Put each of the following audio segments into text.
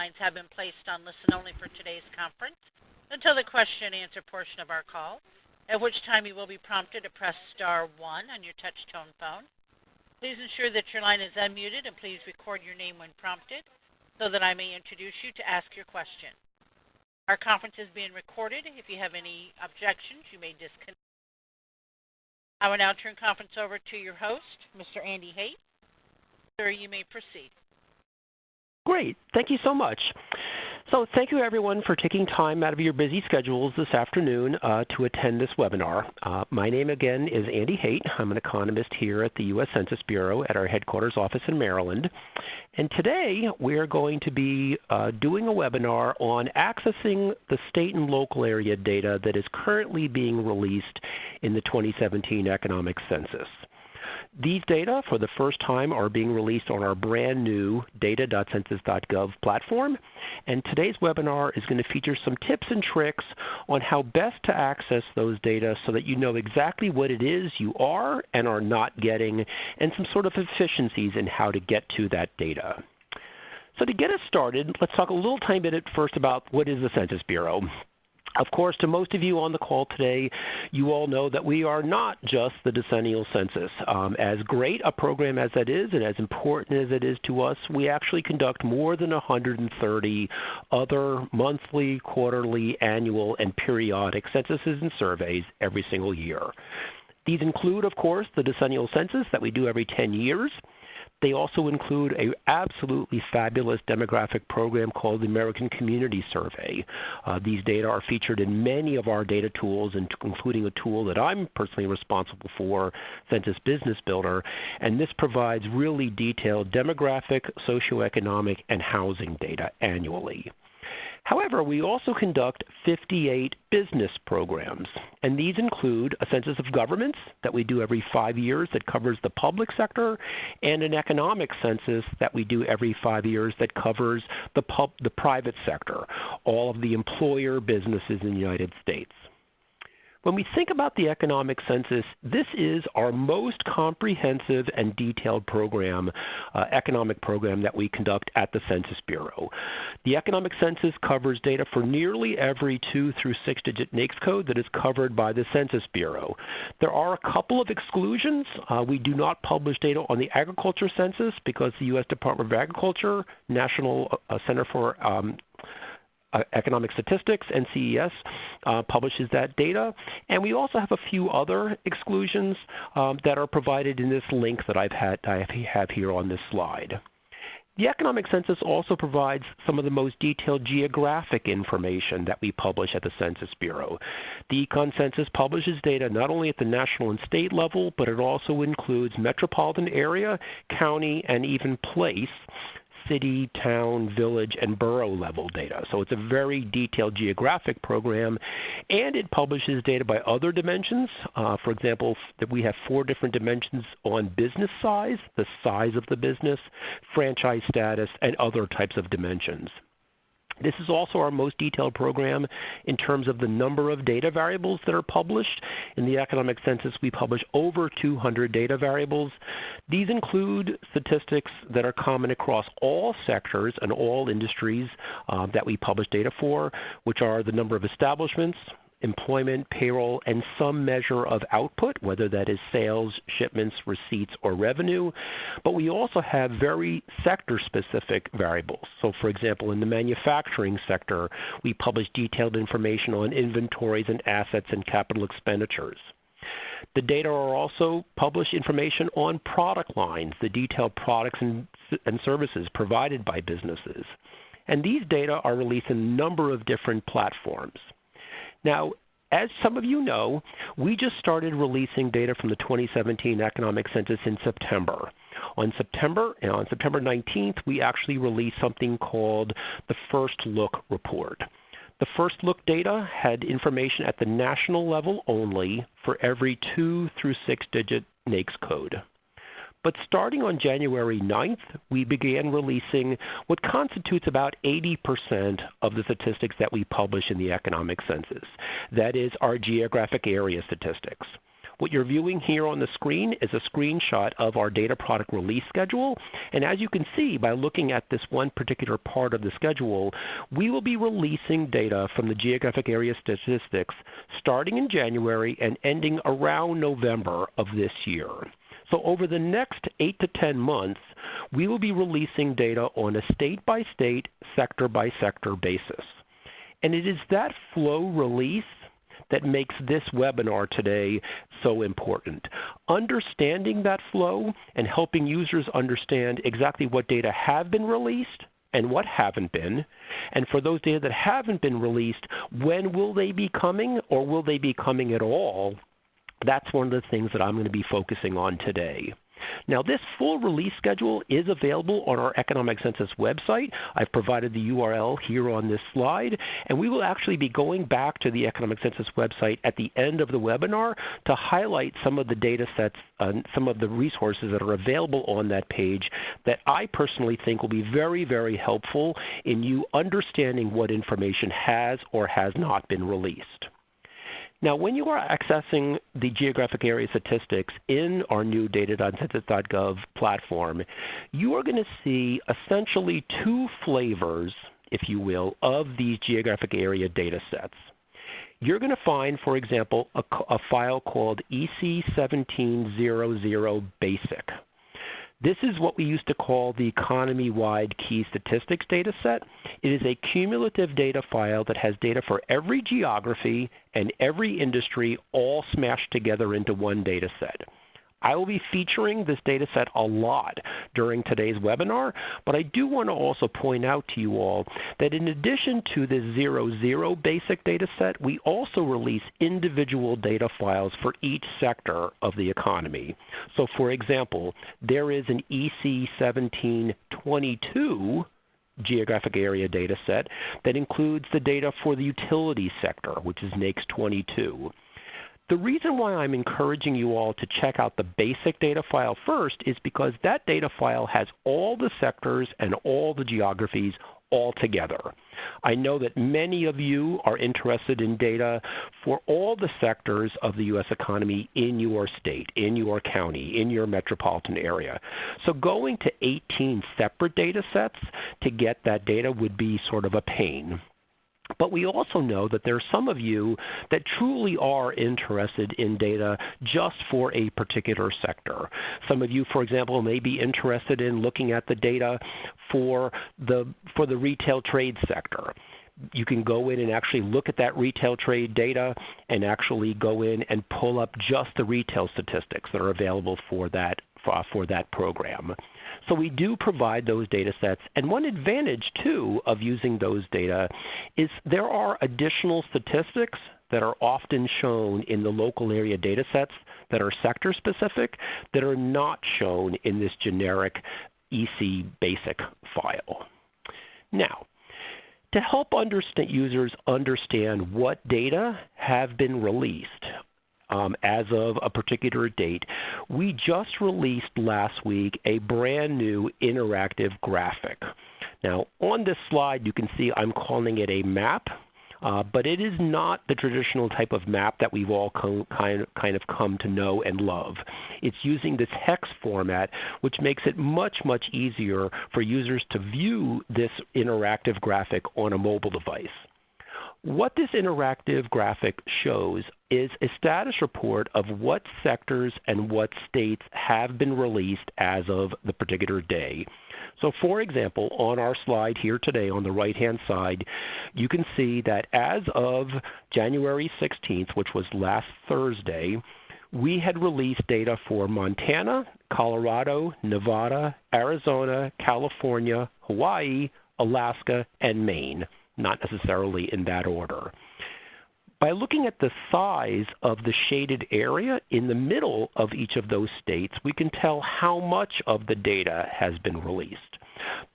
lines have been placed on listen only for today's conference until the question and answer portion of our call, at which time you will be prompted to press star 1 on your touch-tone phone. Please ensure that your line is unmuted and please record your name when prompted so that I may introduce you to ask your question. Our conference is being recorded. If you have any objections, you may disconnect. I will now turn conference over to your host, Mr. Andy Haight. Sir, you may proceed. Great. Thank you so much. So thank you, everyone, for taking time out of your busy schedules this afternoon to attend this webinar. My name, again, is Andy Haight. I'm an economist here at the U.S. Census Bureau at our headquarters office in Maryland. And today, we're going to be doing a webinar on accessing the state and local area data that is currently being released in the 2017 Economic Census. These data, for the first time, are being released on our brand new data.census.gov platform, and today's webinar is going to feature some tips and tricks on how best to access those data so that you know exactly what it is you are and are not getting, and some sort of efficiencies in how to get to that data. So to get us started, let's talk a little tiny bit first about what is the Census Bureau. Of course, to most of you on the call today, you all know that we are not just the decennial census. As great a program as that is and as important as it is to us, we actually conduct more than 130 other monthly, quarterly, annual, and periodic censuses and surveys every single year. These include, of course, the decennial census that we do every 10 years. They also include an absolutely fabulous demographic program called the American Community Survey. These data are featured in many of our data tools, including a tool that I'm personally responsible for, Census Business Builder, and this provides really detailed demographic, socioeconomic, and housing data annually. However, we also conduct 58 business programs, and these include a census of governments that we do every 5 years that covers the public sector, and an economic census that we do every 5 years that covers the private sector, all of the employer businesses in the United States. When we think about the economic census, this is our most comprehensive and detailed program, economic program that we conduct at the Census Bureau. The economic census covers data for nearly every 2 through 6-digit NAICS code that is covered by the Census Bureau. There are a couple of exclusions. We do not publish data on the agriculture census because the U.S. Department of Agriculture, National Center for Economic Statistics, NCES, publishes that data. And we also have a few other exclusions that are provided in this link that I have here on this slide. The economic census also provides some of the most detailed geographic information that we publish at the Census Bureau. The Econ Census publishes data not only at the national and state level, but it also includes metropolitan area, county, and even place, city, town, village, and borough level data. So it's a very detailed geographic program, and it publishes data by other dimensions. For example, we have 4 different dimensions on business size, the size of the business, franchise status, and other types of dimensions. This is also our most detailed program in terms of the number of data variables that are published. In the economic census, we publish over 200 data variables. These include statistics that are common across all sectors and all industries that we publish data for, which are the number of establishments, employment, payroll, and some measure of output, whether that is sales, shipments, receipts, or revenue. But we also have very sector-specific variables. So, for example, in the manufacturing sector, we publish detailed information on inventories and assets and capital expenditures. The data are also published information on product lines, the detailed products and services provided by businesses. And these data are released in a number of different platforms. Now, as some of you know, we just started releasing data from the 2017 Economic Census in September. On September 19th, we actually released something called the First Look Report. The First Look data had information at the national level only for every 2 through 6-digit NAICS code. But starting on January 9th, we began releasing what constitutes about 80% of the statistics that we publish in the economic census. That is our geographic area statistics. What you're viewing here on the screen is a screenshot of our data product release schedule. And as you can see, by looking at this one particular part of the schedule, we will be releasing data from the geographic area statistics starting in January and ending around November of this year. So over the next 8 to 10 months, we will be releasing data on a state-by-state, sector-by-sector basis. And it is that flow release that makes this webinar today so important. Understanding that flow and helping users understand exactly what data have been released and what haven't been, and for those data that haven't been released, when will they be coming, or will they be coming at all? That's one of the things that I'm going to be focusing on today. Now, this full release schedule is available on our Economic Census website. I've provided the URL here on this slide, and we will actually be going back to the Economic Census website at the end of the webinar to highlight some of the data sets, some of the resources that are available on that page that I personally think will be very, very helpful in you understanding what information has or has not been released. Now, when you are accessing the geographic area statistics in our new data.census.gov platform, you are going to see essentially two flavors, if you will, of these geographic area data sets. You're going to find, for example, a file called EC1700 Basic. This is what we used to call the economy-wide key statistics data set. It is a cumulative data file that has data for every geography and every industry all smashed together into one data set. I will be featuring this data set a lot during today's webinar, but I do want to also point out to you all that in addition to the 00 basic data set, we also release individual data files for each sector of the economy. So for example, there is an EC1722 geographic area data set that includes the data for the utility sector, which is NAICS 22. The reason why I'm encouraging you all to check out the basic data file first is because that data file has all the sectors and all the geographies all together. I know that many of you are interested in data for all the sectors of the U.S. economy in your state, in your county, in your metropolitan area. So going to 18 separate data sets to get that data would be sort of a pain. But we also know that there are some of you that truly are interested in data just for a particular sector. Some of you, for example, may be interested in looking at the data for the retail trade sector. You can go in and actually look at that retail trade data and actually go in and pull up just the retail statistics that are available for that program. So we do provide those data sets, and one advantage too of using those data is there are additional statistics that are often shown in the local area data sets that are sector specific that are not shown in this generic EC basic file. Now, to help users understand what data have been released as of a particular date, we just released last week a brand new interactive graphic. Now, on this slide, you can see I'm calling it a map, but it is not the traditional type of map that we've all kind of come to know and love. It's using this hex format, which makes it much, much easier for users to view this interactive graphic on a mobile device. What this interactive graphic shows is a status report of what sectors and what states have been released as of the particular day. So for example, on our slide here today on the right-hand side, you can see that as of January 16th, which was last Thursday, we had released data for Montana, Colorado, Nevada, Arizona, California, Hawaii, Alaska, and Maine. Not necessarily in that order. By looking at the size of the shaded area in the middle of each of those states, we can tell how much of the data has been released.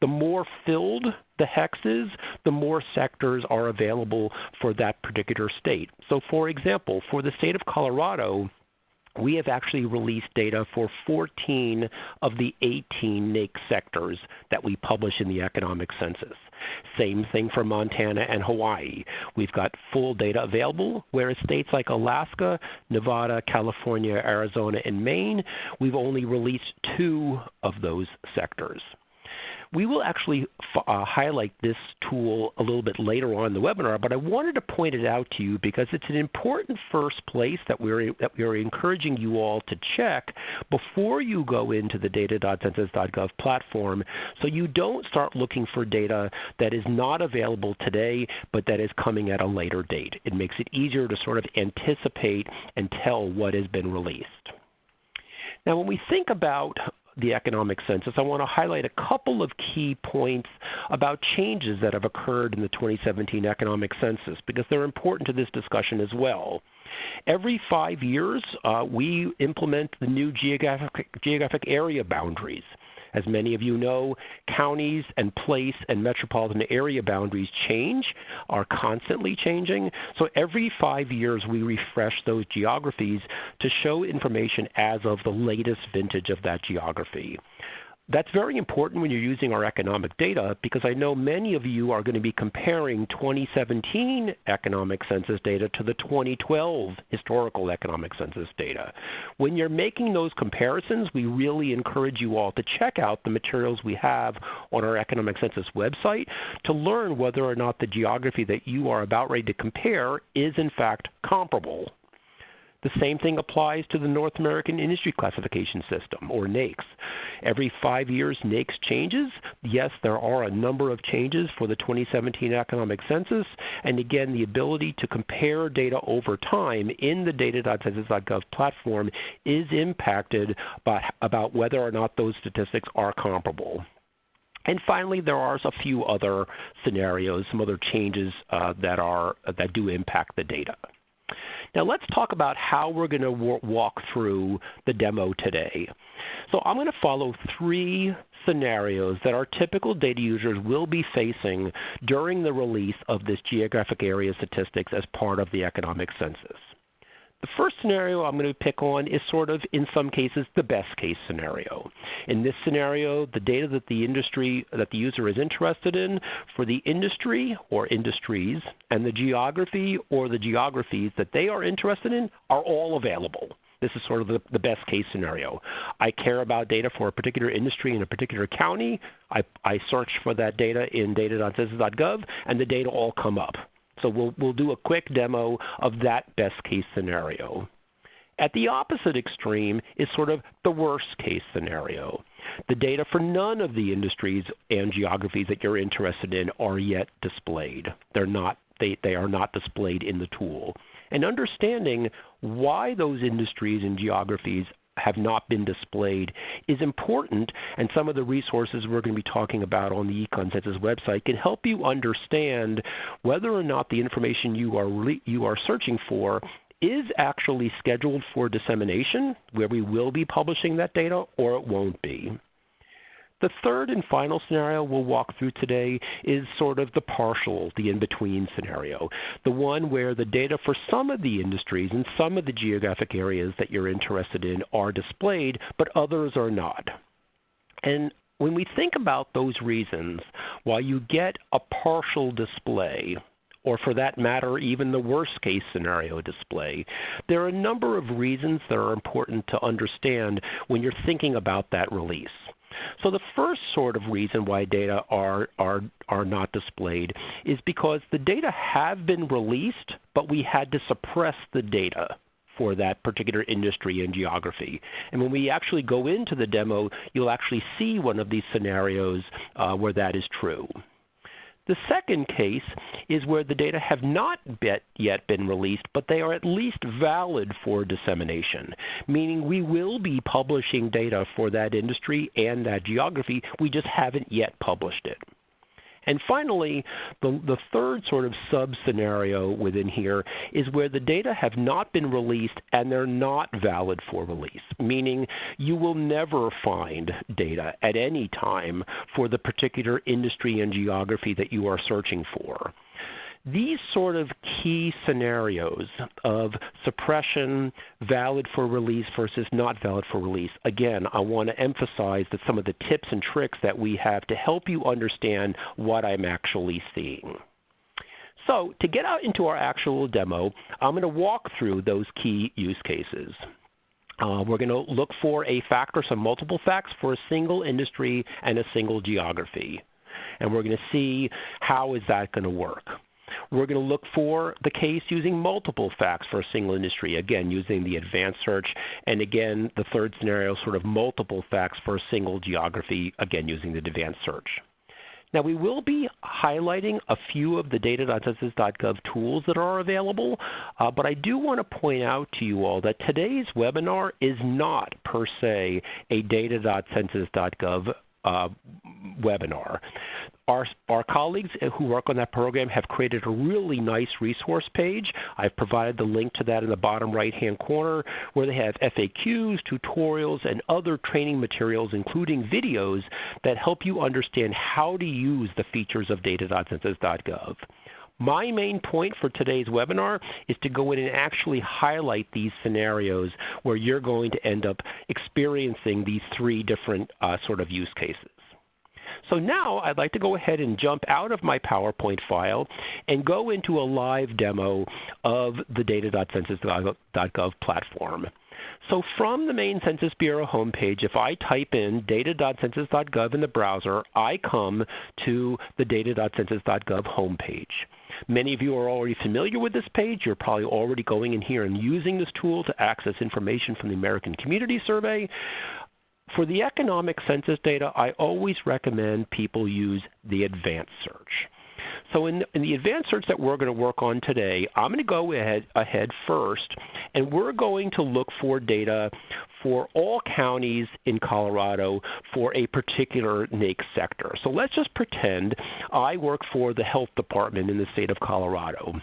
The more filled the hex is, the more sectors are available for that particular state. So for example, for the state of Colorado, we have actually released data for 14 of the 18 NAICS sectors that we publish in the Economic Census. Same thing for Montana and Hawaii. We've got full data available, whereas states like Alaska, Nevada, California, Arizona, and Maine, we've only released 2 of those sectors. We will actually highlight this tool a little bit later on in the webinar, but I wanted to point it out to you because it's an important first place that we're encouraging you all to check before you go into the data.census.gov platform, so you don't start looking for data that is not available today but that is coming at a later date. It makes it easier to sort of anticipate and tell what has been released. Now, when we think about the Economic Census, I want to highlight a couple of key points about changes that have occurred in the 2017 Economic Census because they're important to this discussion as well. Every 5 years, we implement the new geographic area boundaries. As many of you know, counties and place and metropolitan area boundaries are constantly changing. So every 5 years we refresh those geographies to show information as of the latest vintage of that geography. That's very important when you're using our economic data because I know many of you are going to be comparing 2017 economic census data to the 2012 historical economic census data. When you're making those comparisons, we really encourage you all to check out the materials we have on our economic census website to learn whether or not the geography that you are about ready to compare is in fact comparable. The same thing applies to the North American Industry Classification System, or NAICS. Every 5 years, NAICS changes. Yes, there are a number of changes for the 2017 Economic Census, and again, the ability to compare data over time in the data.census.gov platform is impacted by about whether or not those statistics are comparable. And finally, there are a few other scenarios, some other changes that do impact the data. Now let's talk about how we're going to walk through the demo today. So I'm going to follow 3 scenarios that our typical data users will be facing during the release of this geographic area statistics as part of the Economic Census. The first scenario I'm going to pick on is sort of, in some cases, the best case scenario. In this scenario, the data that the user is interested in for the industry or industries and the geography or the geographies that they are interested in are all available. This is sort of the best case scenario. I care about data for a particular industry in a particular county. I search for that data in data.census.gov and the data all come up. So we'll do a quick demo of that best case scenario. At the opposite extreme is sort of the worst case scenario. The data for none of the industries and geographies that you're interested in are yet displayed. They are not displayed in the tool. And understanding why those industries and geographies have not been displayed is important, and some of the resources we're going to be talking about on the Econ Census website can help you understand whether or not the information you are searching for is actually scheduled for dissemination, where we will be publishing that data, or it won't be. The third and final scenario we'll walk through today is sort of the in-between scenario, the one where the data for some of the industries and some of the geographic areas that you're interested in are displayed, but others are not. And when we think about those reasons, while you get a partial display, or for that matter, even the worst case scenario display, there are a number of reasons that are important to understand when you're thinking about that release. So the first sort of reason why data are not displayed is because the data have been released, but we had to suppress the data for that particular industry and geography. And when we actually go into the demo, you'll actually see one of these scenarios where that is true. The second case is where the data have not yet been released, but they are at least valid for dissemination, meaning we will be publishing data for that industry and that geography, we just haven't yet published it. And finally, the third sort of sub-scenario within here is where the data have not been released and they're not valid for release, meaning you will never find data at any time for the particular industry and geography that you are searching for. These sort of key scenarios of suppression, valid for release versus not valid for release, again, I want to emphasize that some of the tips and tricks that we have to help you understand what I'm actually seeing. So to get out into our actual demo, I'm going to walk through those key use cases. We're going to look for a fact or some multiple facts for a single industry and a single geography. And we're going to see how is that going to work. We're going to look for the case using multiple facts for a single industry, again, using the advanced search. And again, the third scenario, sort of multiple facts for a single geography, again, using the advanced search. Now, we will be highlighting a few of the data.census.gov tools that are available, but I do want to point out to you all that today's webinar is not, per se, a data.census.gov webinar. Our colleagues who work on that program have created a really nice resource page. I've provided the link to that in the bottom right-hand corner, where they have FAQs, tutorials, and other training materials, including videos that help you understand how to use the features of data.census.gov. My main point for today's webinar is to go in and actually highlight these scenarios where you're going to end up experiencing these three different sort of use cases. So now I'd like to go ahead and jump out of my PowerPoint file and go into a live demo of the data.census.gov platform. So from the main Census Bureau homepage, if I type in data.census.gov in the browser, I come to the data.census.gov homepage. Many of you are already familiar with this page. You're probably already going in here and using this tool to access information from the American Community Survey. For the economic census data, I always recommend people use the advanced search. So in the advanced search that we're going to work on today, I'm going to go ahead first, and we're going to look for data for all counties in Colorado for a particular NAICS sector. So let's just pretend I work for the health department in the state of Colorado.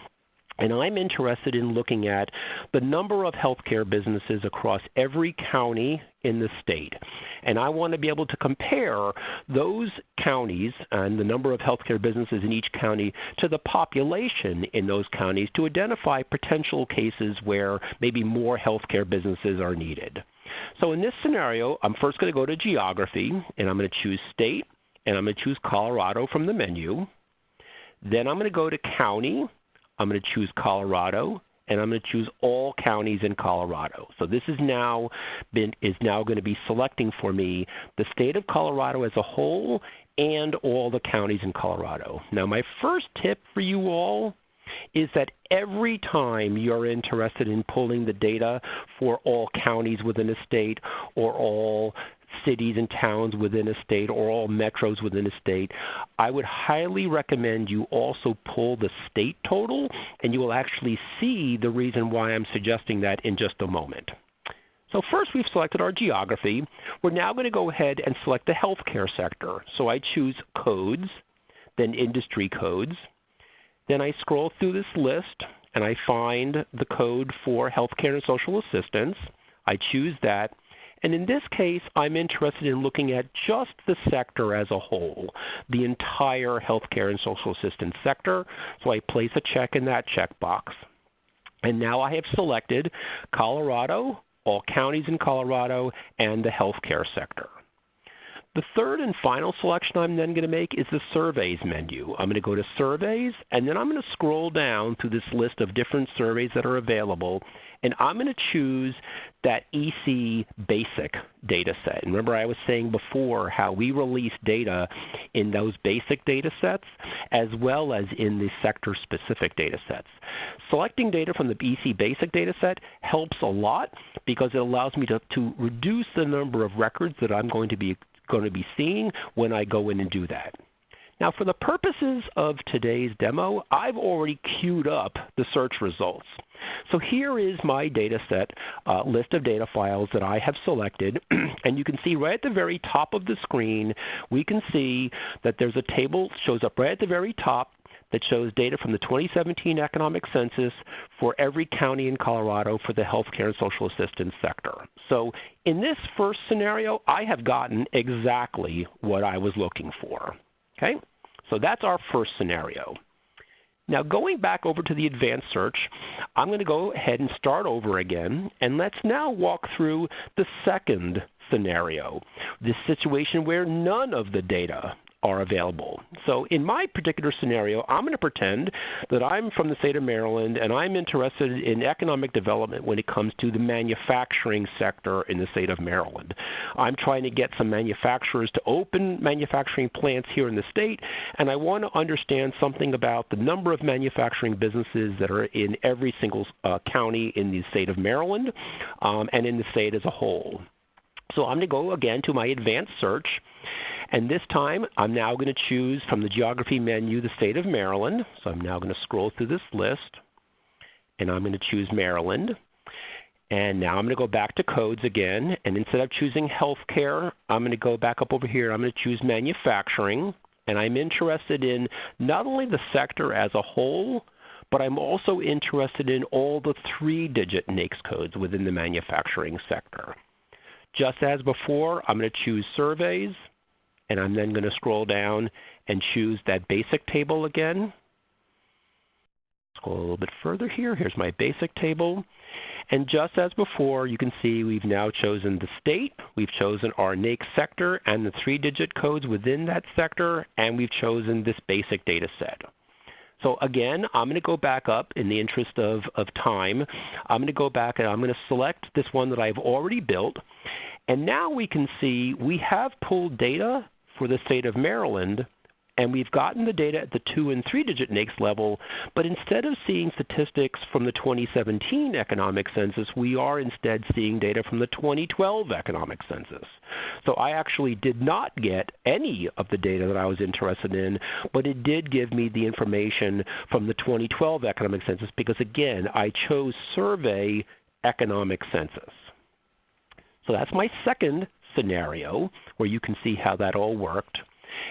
And I'm interested in looking at the number of healthcare businesses across every county in the state. And I want to be able to compare those counties and the number of healthcare businesses in each county to the population in those counties to identify potential cases where maybe more healthcare businesses are needed. So in this scenario, I'm first going to go to geography, and I'm going to choose state, and I'm going to choose Colorado from the menu. Then I'm going to go to county. I'm going to choose Colorado, and I'm going to choose all counties in Colorado. So this is now going to be selecting for me the state of Colorado as a whole and all the counties in Colorado. Now, my first tip for you all is that every time you're interested in pulling the data for all counties within a state or all cities and towns within a state or all metros within a state, I would highly recommend you also pull the state total, and you will actually see the reason why I'm suggesting that in just a moment. So first we've selected our geography. We're now going to go ahead and select the healthcare sector. So I choose codes, then industry codes. Then I scroll through this list and I find the code for healthcare and social assistance. I choose that. And in this case, I'm interested in looking at just the sector as a whole, the entire healthcare and social assistance sector. So I place a check in that checkbox. And now I have selected Colorado, all counties in Colorado, and the healthcare sector. The third and final selection I'm then going to make is the surveys menu. I'm going to go to surveys, and then I'm going to scroll down through this list of different surveys that are available, and I'm going to choose that EC basic data set. And remember I was saying before how we release data in those basic data sets as well as in the sector-specific data sets. Selecting data from the EC basic data set helps a lot because it allows me to reduce the number of records that I'm going to be seeing when I go in and do that. Now, for the purposes of today's demo, I've already queued up the search results. So here is my data set list of data files that I have selected, and you can see right at the very top of the screen, we can see that there's a table shows up right at the very top that shows data from the 2017 Economic Census for every county in Colorado for the healthcare and social assistance sector. So in this first scenario, I have gotten exactly what I was looking for. Okay? So that's our first scenario. Now going back over to the advanced search, I'm going to go ahead and start over again, and let's now walk through the second scenario, this situation where none of the data are available. So in my particular scenario, I'm going to pretend that I'm from the state of Maryland and I'm interested in economic development when it comes to the manufacturing sector in the state of Maryland. I'm trying to get some manufacturers to open manufacturing plants here in the state, and I want to understand something about the number of manufacturing businesses that are in every single county in the state of Maryland and in the state as a whole. So I'm going to go again to my advanced search, and this time I'm now going to choose from the geography menu the state of Maryland. So I'm now going to scroll through this list, and I'm going to choose Maryland. And now I'm going to go back to codes again, and instead of choosing healthcare, I'm going to go back up over here. I'm going to choose manufacturing, and I'm interested in not only the sector as a whole, but I'm also interested in all the 3-digit NAICS codes within the manufacturing sector. Just as before, I'm going to choose surveys, and I'm then going to scroll down and choose that basic table again. Scroll a little bit further here. Here's my basic table. And just as before, you can see we've now chosen the state, we've chosen our NAICS sector and the 3-digit codes within that sector, and we've chosen this basic data set. So again, I'm going to go back up in the interest of time. I'm going to go back and I'm going to select this one that I've already built. And now we can see we have pulled data for the state of Maryland, and we've gotten the data at the 2- and 3-digit NAICS level, but instead of seeing statistics from the 2017 Economic Census, we are instead seeing data from the 2012 Economic Census. So I actually did not get any of the data that I was interested in, but it did give me the information from the 2012 Economic Census because, again, I chose Survey Economic Census. So that's my second scenario where you can see how that all worked.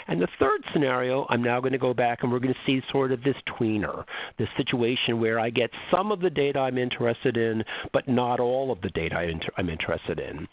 And the third scenario, I'm now going to go back and we're going to see sort of this tweener, this situation where I get some of the data I'm interested in, but not all of the data I'm interested in.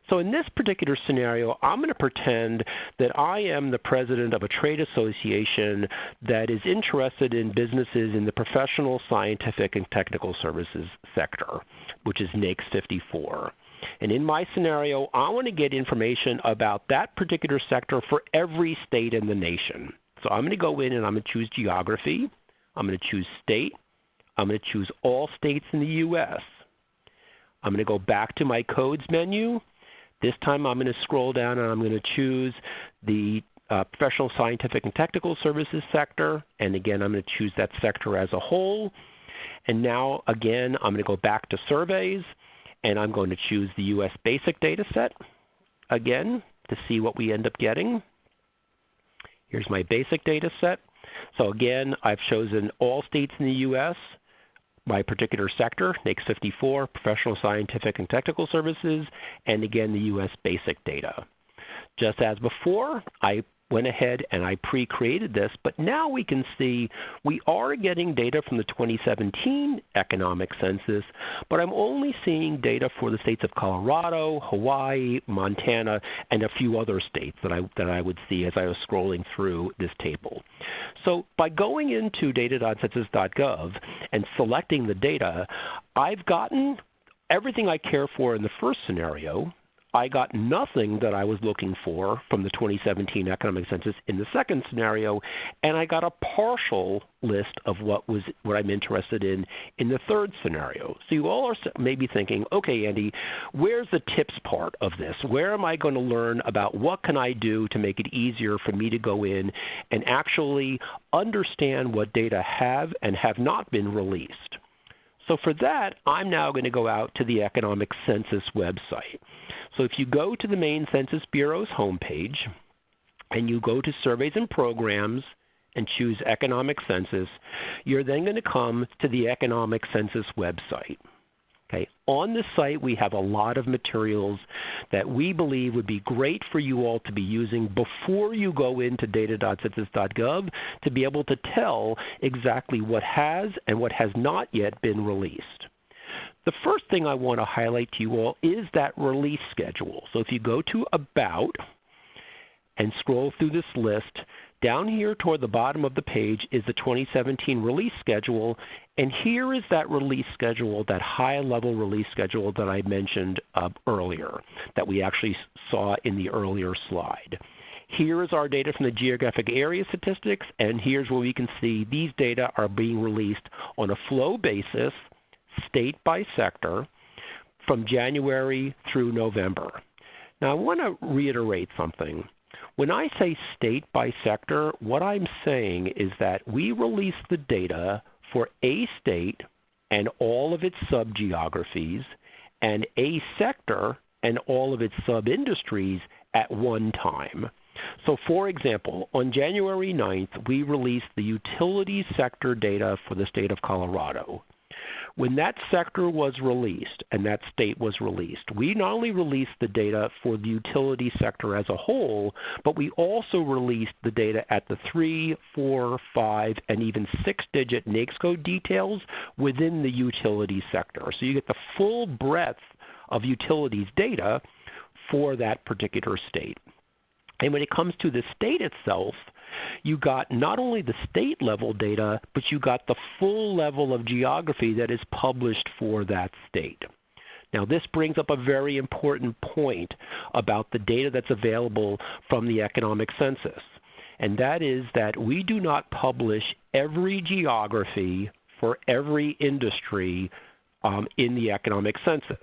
So in this particular scenario, I'm going to pretend that I am the president of a trade association that is interested in businesses in the professional, scientific, and technical services sector, which is NAICS 54. And in my scenario, I want to get information about that particular sector for every state in the nation. So I'm going to go in and I'm going to choose geography. I'm going to choose state. I'm going to choose all states in the U.S. I'm going to go back to my codes menu. This time I'm going to scroll down and I'm going to choose the professional, scientific, and technical services sector. And again, I'm going to choose that sector as a whole. And now, again, I'm going to go back to surveys. And I'm going to choose the U.S. basic data set again to see what we end up getting. Here's my basic data set. So again, I've chosen all states in the U.S., my particular sector, NAICS 54, professional, scientific, and technical services, and again, the U.S. basic data. Just as before, I went ahead and I pre-created this, but now we can see we are getting data from the 2017 Economic Census, but I'm only seeing data for the states of Colorado, Hawaii, Montana, and a few other states that I would see as I was scrolling through this table. So by going into data.census.gov and selecting the data, I've gotten everything I care for in the first scenario. I got nothing that I was looking for from the 2017 Economic Census in the second scenario, and I got a partial list of what I'm interested in the third scenario. So you all are maybe thinking, okay, Andy, where's the tips part of this? Where am I going to learn about what can I do to make it easier for me to go in and actually understand what data have and have not been released? So for that, I'm now going to go out to the Economic Census website. So if you go to the main Census Bureau's homepage and you go to Surveys and Programs and choose Economic Census, you're then going to come to the Economic Census website. Okay. On this site, we have a lot of materials that we believe would be great for you all to be using before you go into data.census.gov to be able to tell exactly what has and what has not yet been released. The first thing I want to highlight to you all is that release schedule. So if you go to About and scroll through this list, Down here toward the bottom of the page is the 2017 release schedule, and here is that release schedule, that high-level release schedule that I mentioned earlier, that we actually saw in the earlier slide. Here is our data from the geographic area statistics, and here's where we can see these data are being released on a flow basis, state by sector, from January through November. Now I want to reiterate something. When I say state by sector, what I'm saying is that we release the data for a state and all of its sub-geographies, and a sector and all of its sub-industries at one time. So for example, on January 9th, we released the utilities sector data for the state of Colorado. When that sector was released and that state was released, we not only released the data for the utility sector as a whole, but we also released the data at the 3, 4, 5, and even 6-digit NAICS code details within the utility sector. So you get the full breadth of utilities data for that particular state. And when it comes to the state itself, you got not only the state level data, but you got the full level of geography that is published for that state. Now this brings up a very important point about the data that's available from the Economic Census. And that is that we do not publish every geography for every industry in the Economic Census.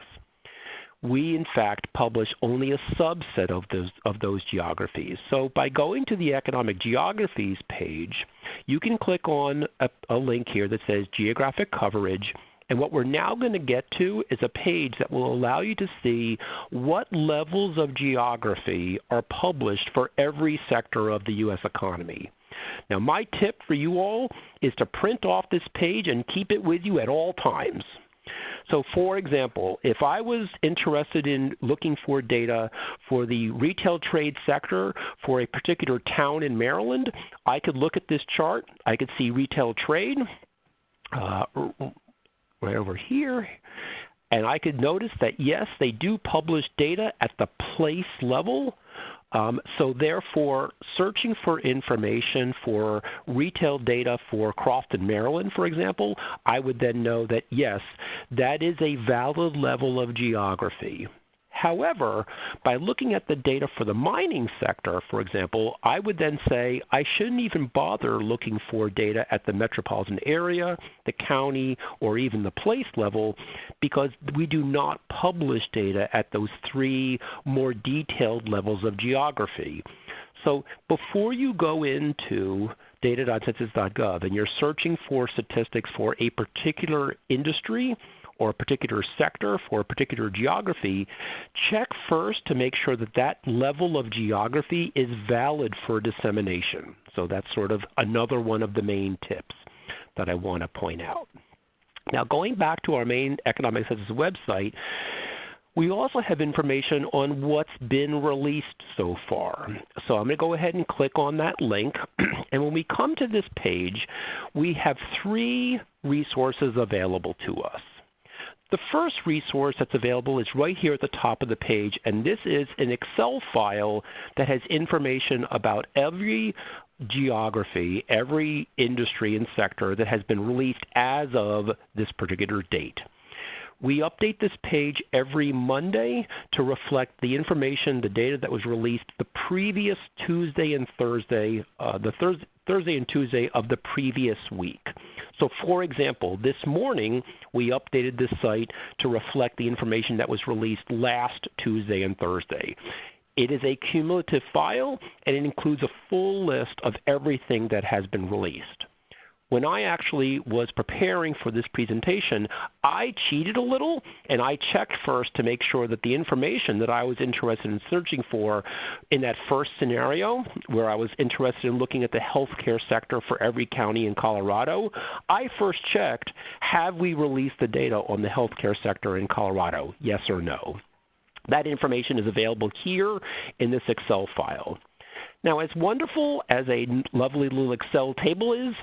We, in fact, publish only a subset of those geographies. So by going to the Economic Geographies page, you can click on a link here that says Geographic Coverage, and what we're now going to get to is a page that will allow you to see what levels of geography are published for every sector of the U.S. economy. Now, my tip for you all is to print off this page and keep it with you at all times. So for example, if I was interested in looking for data for the retail trade sector for a particular town in Maryland, I could look at this chart. I could see retail trade right over here, and I could notice that yes, they do publish data at the place level. So therefore, searching for information for retail data for Crofton, Maryland, for example, I would then know that, yes, that is a valid level of geography. However, by looking at the data for the mining sector, for example, I would then say I shouldn't even bother looking for data at the metropolitan area, the county, or even the place level, because we do not publish data at those 3 more detailed levels of geography. So before you go into data.census.gov and you're searching for statistics for a particular industry, or a particular sector for a particular geography, check first to make sure that that level of geography is valid for dissemination. So that's sort of another one of the main tips that I want to point out. Now, going back to our main Economic Census website, we also have information on what's been released so far. So I'm going to go ahead and click on that link. And when we come to this page, we have 3 resources available to us. The first resource that's available is right here at the top of the page, and this is an Excel file that has information about every geography, every industry and sector that has been released as of this particular date. We update this page every Monday to reflect the information, the data that was released the previous Tuesday and Thursday, Thursday and Tuesday of the previous week. So for example, this morning we updated this site to reflect the information that was released last Tuesday and Thursday. It is a cumulative file, and it includes a full list of everything that has been released. When I actually was preparing for this presentation, I cheated a little, and I checked first to make sure that the information that I was interested in searching for in that first scenario, where I was interested in looking at the healthcare sector for every county in Colorado, I first checked, have we released the data on the healthcare sector in Colorado, yes or no? That information is available here in this Excel file. Now, as wonderful as a lovely little Excel table is,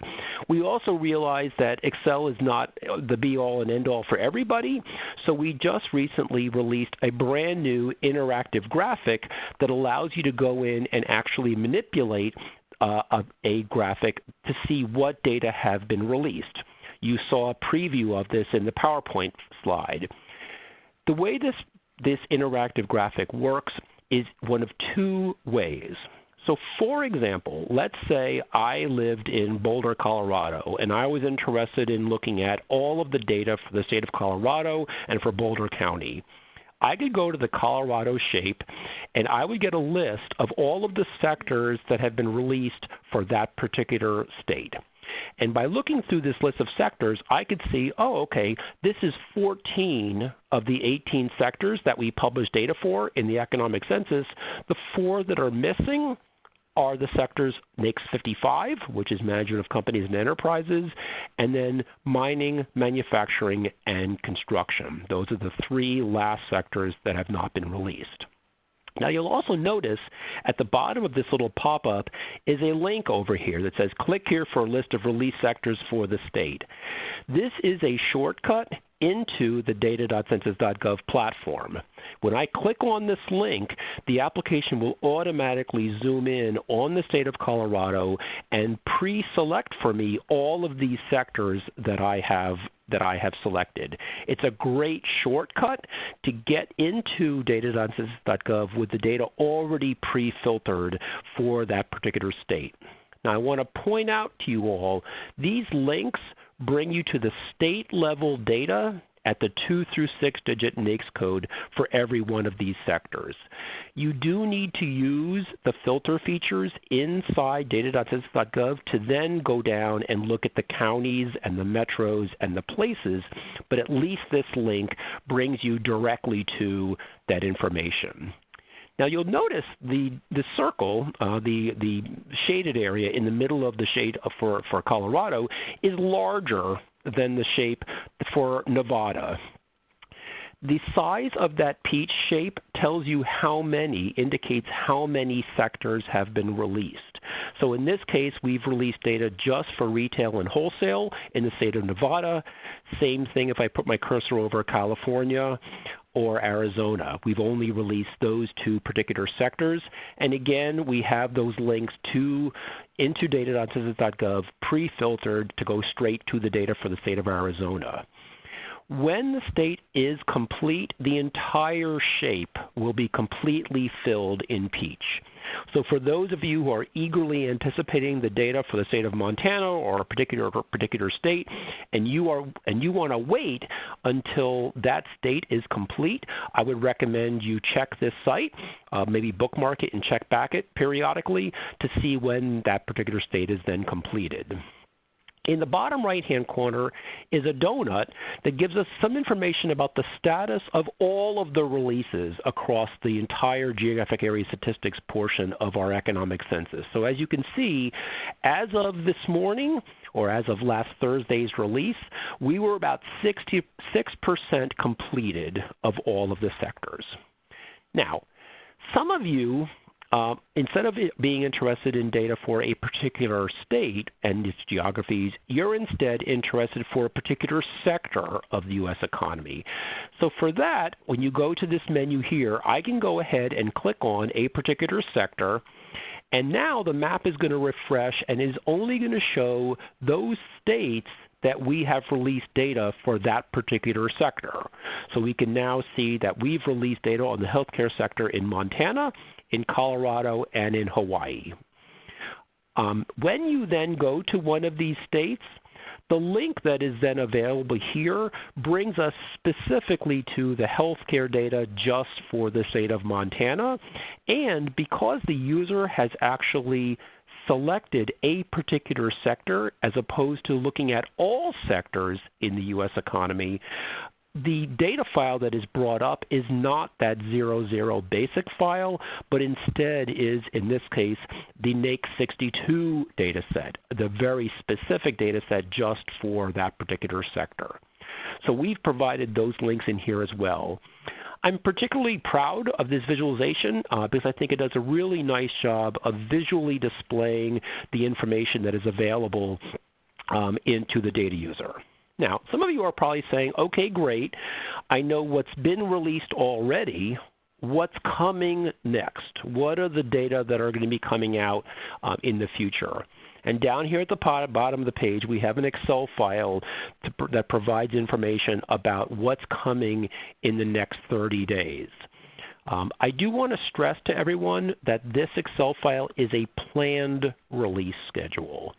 we also realize that Excel is not the be-all and end-all for everybody, so we just recently released a brand new interactive graphic that allows you to go in and actually manipulate a graphic to see what data have been released. You saw a preview of this in the PowerPoint slide. The way this interactive graphic works is one of two ways. So for example, let's say I lived in Boulder, Colorado, and I was interested in looking at all of the data for the state of Colorado and for Boulder County. I could go to the Colorado shape and I would get a list of all of the sectors that have been released for that particular state. And by looking through this list of sectors, I could see, oh, okay, this is 14 of the 18 sectors that we publish data for in the Economic Census. The 4 that are missing are the sectors NAICS 55, which is management of companies and enterprises, and then mining, manufacturing, and construction. Those are the 3 last sectors that have not been released. Now you'll also notice at the bottom of this little pop-up is a link over here that says click here for a list of release sectors for the state. This is a shortcut into the data.census.gov platform. When I click on this link, the application will automatically zoom in on the state of Colorado and pre-select for me all of these sectors that I have selected. It's a great shortcut to get into data.census.gov with the data already pre-filtered for that particular state. Now I want to point out to you all, these links bring you to the state level data at the 2 through 6 digit NAICS code for every one of these sectors. You do need to use the filter features inside data.census.gov to then go down and look at the counties and the metros and the places, but at least this link brings you directly to that information. Now you'll notice the circle, the shaded area in the middle of the shade for Colorado is larger than the shape for Nevada. The size of that peach shape tells you indicates how many sectors have been released. So in this case, we've released data just for retail and wholesale in the state of Nevada. Same thing if I put my cursor over California or Arizona. We've only released those 2 particular sectors. And again, we have those links into data.census.gov pre-filtered to go straight to the data for the state of Arizona. When the state is complete, the entire shape will be completely filled in peach. So for those of you who are eagerly anticipating the data for the state of Montana or a particular state, and you want to wait until that state is complete, I would recommend you check this site, maybe bookmark it and check back it periodically to see when that particular state is then completed. In the bottom right-hand corner is a donut that gives us some information about the status of all of the releases across the entire geographic area statistics portion of our economic census. So as you can see, as of this morning, or as of last Thursday's release, we were about 66% completed of all of the sectors. Now, some of you, instead of being interested in data for a particular state and its geographies, you're instead interested for a particular sector of the U.S. economy. So for that, when you go to this menu here, I can go ahead and click on a particular sector, and now the map is going to refresh and is only going to show those states that we have released data for that particular sector. So we can now see that we've released data on the healthcare sector in Montana, in Colorado, and in Hawaii. When you then go to one of these states, the link that is then available here brings us specifically to the healthcare data just for the state of Montana. And because the user has actually selected a particular sector as opposed to looking at all sectors in the U.S. economy, the data file that is brought up is not that 00 basic file, but instead is, in this case, the NAICS 62 data set, the very specific data set just for that particular sector. So we've provided those links in here as well. I'm particularly proud of this visualization because I think it does a really nice job of visually displaying the information that is available into the data user. Now, some of you are probably saying, okay, great, I know what's been released already. what's coming next. What are the data that are going to be coming out in the future? And down here at the bottom of the page, we have an Excel file that provides information about what's coming in the next 30 days. I do want to stress to everyone that this Excel file is a planned release schedule.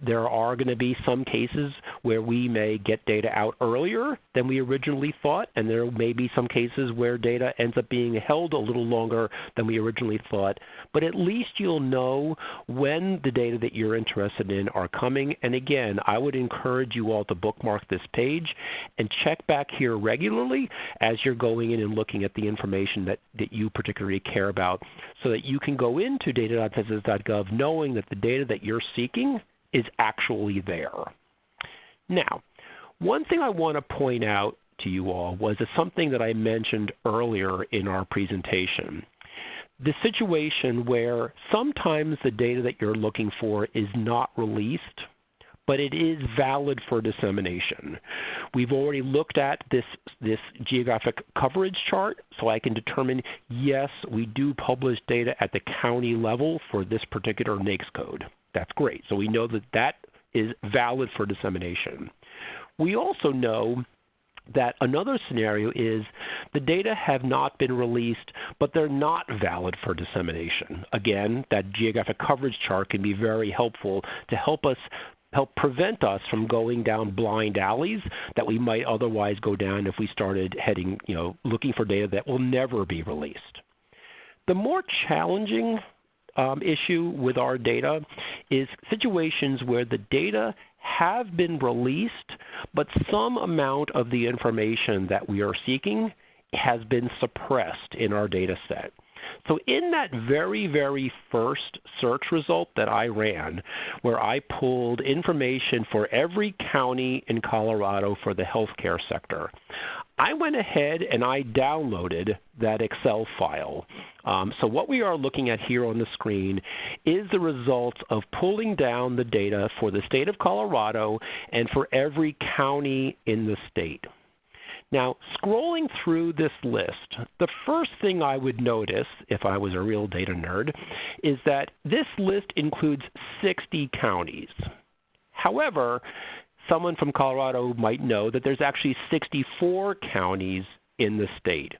There are going to be some cases where we may get data out earlier than we originally thought, and there may be some cases where data ends up being held a little longer than we originally thought. But at least you'll know when the data that you're interested in are coming. And again, I would encourage you all to bookmark this page and check back here regularly as you're going in and looking at the information that you particularly care about, so that you can go into data.census.gov knowing that the data that you're seeking is actually there. Now, one thing I want to point out to you all was something that I mentioned earlier in our presentation. The situation where sometimes the data that you're looking for is not released, but it is valid for dissemination. We've already looked at this geographic coverage chart, so I can determine, yes, we do publish data at the county level for this particular NAICS code. That's great. So we know that that is valid for dissemination. We also know that another scenario is the data have not been released, but they're not valid for dissemination. Again, that geographic coverage chart can be very helpful to help prevent us from going down blind alleys that we might otherwise go down if we started heading, looking for data that will never be released. The more challenging issue with our data is situations where the data have been released, but some amount of the information that we are seeking has been suppressed in our data set. So in that very, very first search result that I ran, where I pulled information for every county in Colorado for the healthcare sector, I went ahead and I downloaded that Excel file. So what we are looking at here on the screen is the results of pulling down the data for the state of Colorado and for every county in the state. Now, scrolling through this list, the first thing I would notice, if I was a real data nerd, is that this list includes 60 counties. However, someone from Colorado might know that there's actually 64 counties in the state.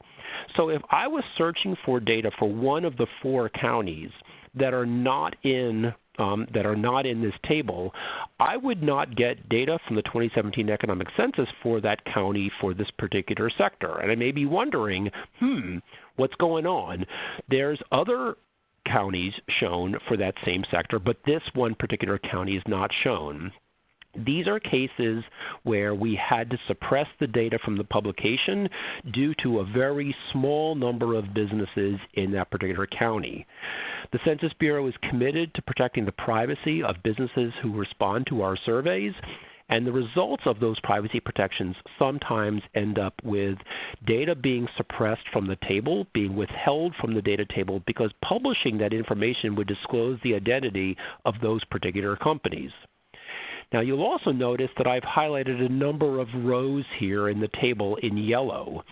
So if I was searching for data for one of the 4 counties that are not in this table, I would not get data from the 2017 Economic Census for that county for this particular sector. And I may be wondering, what's going on? There's other counties shown for that same sector, but this one particular county is not shown. These are cases where we had to suppress the data from the publication due to a very small number of businesses in that particular county. The Census Bureau is committed to protecting the privacy of businesses who respond to our surveys, and the results of those privacy protections sometimes end up with data being suppressed from the table, being withheld from the data table, because publishing that information would disclose the identity of those particular companies. Now, you'll also notice that I've highlighted a number of rows here in the table in yellow.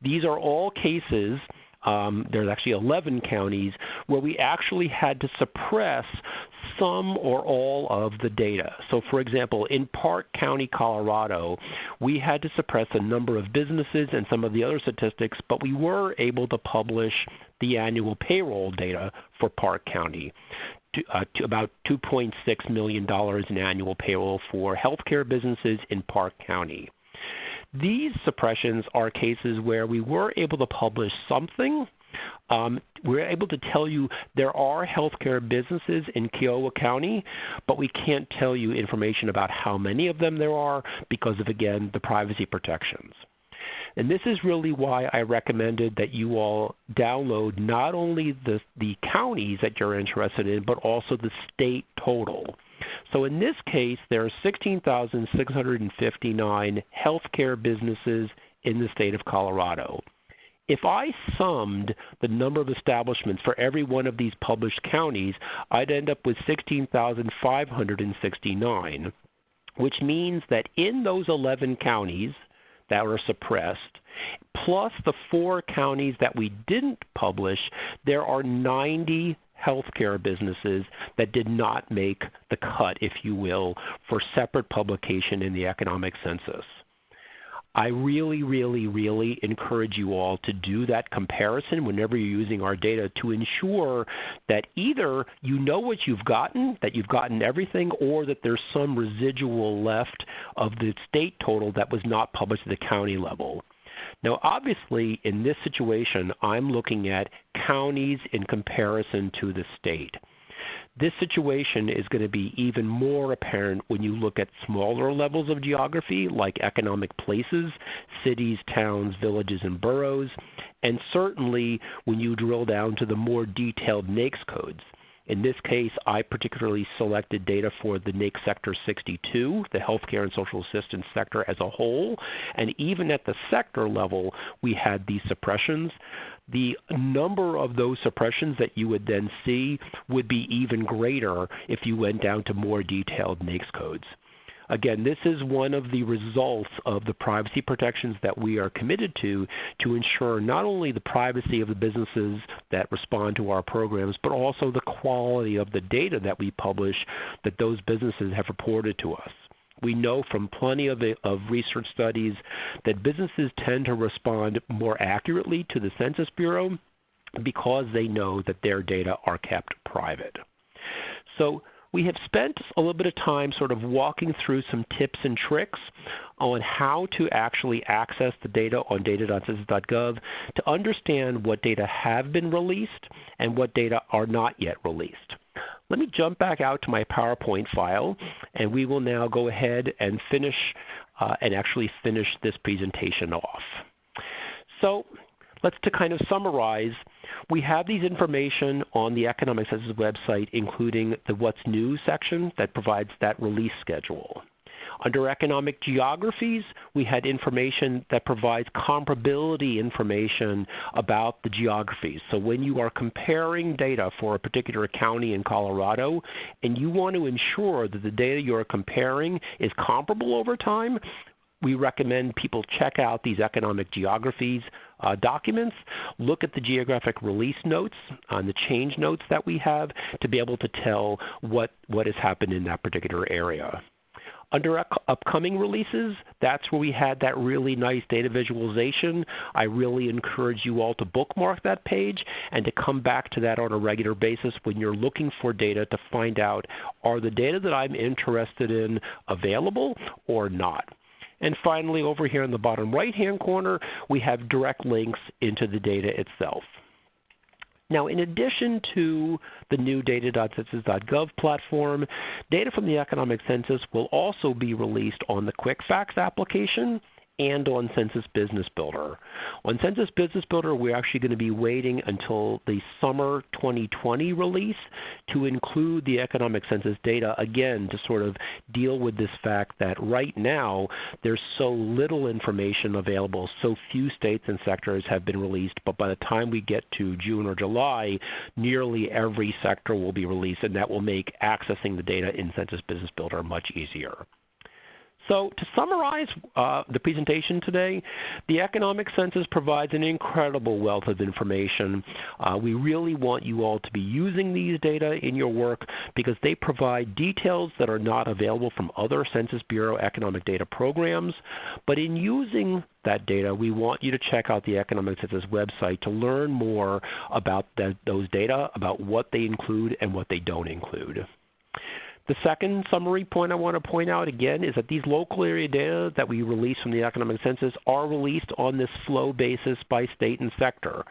These are all cases, there's actually 11 counties, where we actually had to suppress some or all of the data. So, for example, in Park County, Colorado, we had to suppress a number of businesses and some of the other statistics, but we were able to publish the annual payroll data for Park County. To about $2.6 million in annual payroll for healthcare businesses in Park County. These suppressions are cases where we were able to publish something. We're able to tell you there are healthcare businesses in Kiowa County, but we can't tell you information about how many of them there are because of, again, the privacy protections. And this is really why I recommended that you all download not only the counties that you're interested in, but also the state total. So in this case, there are 16,659 healthcare businesses in the state of Colorado. If I summed the number of establishments for every one of these published counties, I'd end up with 16,569, which means that in those 11 counties, that were suppressed, plus the 4 counties that we didn't publish, there are 90 healthcare businesses that did not make the cut, if you will, for separate publication in the Economic Census. I really, really, really encourage you all to do that comparison whenever you're using our data to ensure that either you know what you've gotten, that you've gotten everything, or that there's some residual left of the state total that was not published at the county level. Now, obviously, in this situation, I'm looking at counties in comparison to the state. This situation is going to be even more apparent when you look at smaller levels of geography, like economic places, cities, towns, villages, and boroughs, and certainly when you drill down to the more detailed NAICS codes. In this case, I particularly selected data for the NAICS Sector 62, the healthcare and social assistance sector as a whole, and even at the sector level, we had these suppressions. The number of those suppressions that you would then see would be even greater if you went down to more detailed NAICS codes. Again, this is one of the results of the privacy protections that we are committed to ensure not only the privacy of the businesses that respond to our programs, but also the quality of the data that we publish that those businesses have reported to us. We know from plenty of research studies that businesses tend to respond more accurately to the Census Bureau because they know that their data are kept private. So we have spent a little bit of time sort of walking through some tips and tricks on how to actually access the data on data.census.gov to understand what data have been released and what data are not yet released. Let me jump back out to my PowerPoint file, and we will now go ahead and finish this presentation off. So let's kind of summarize. We have these information on the Economic Census website, including the What's New section that provides that release schedule. Under economic geographies, we had information that provides comparability information about the geographies. So when you are comparing data for a particular county in Colorado and you want to ensure that the data you're comparing is comparable over time, we recommend people check out these economic geographies documents, look at the geographic release notes on the change notes that we have to be able to tell what has happened in that particular area. Under upcoming releases, that's where we had that really nice data visualization. I really encourage you all to bookmark that page and to come back to that on a regular basis when you're looking for data to find out, are the data that I'm interested in available or not? And finally, over here in the bottom right-hand corner, we have direct links into the data itself. Now, in addition to the new data.census.gov platform, data from the Economic Census will also be released on the QuickFacts application and on Census Business Builder. On Census Business Builder, we're actually going to be waiting until the summer 2020 release to include the Economic Census data, again, to sort of deal with this fact that right now there's so little information available, so few states and sectors have been released, but by the time we get to June or July, nearly every sector will be released, and that will make accessing the data in Census Business Builder much easier. So to summarize the presentation today, the Economic Census provides an incredible wealth of information. We really want you all to be using these data in your work because they provide details that are not available from other Census Bureau economic data programs. But in using that data, we want you to check out the Economic Census website to learn more about those data, about what they include and what they don't include. The second summary point I want to point out again is that these local area data that we release from the Economic Census are released on this flow basis by state and sector.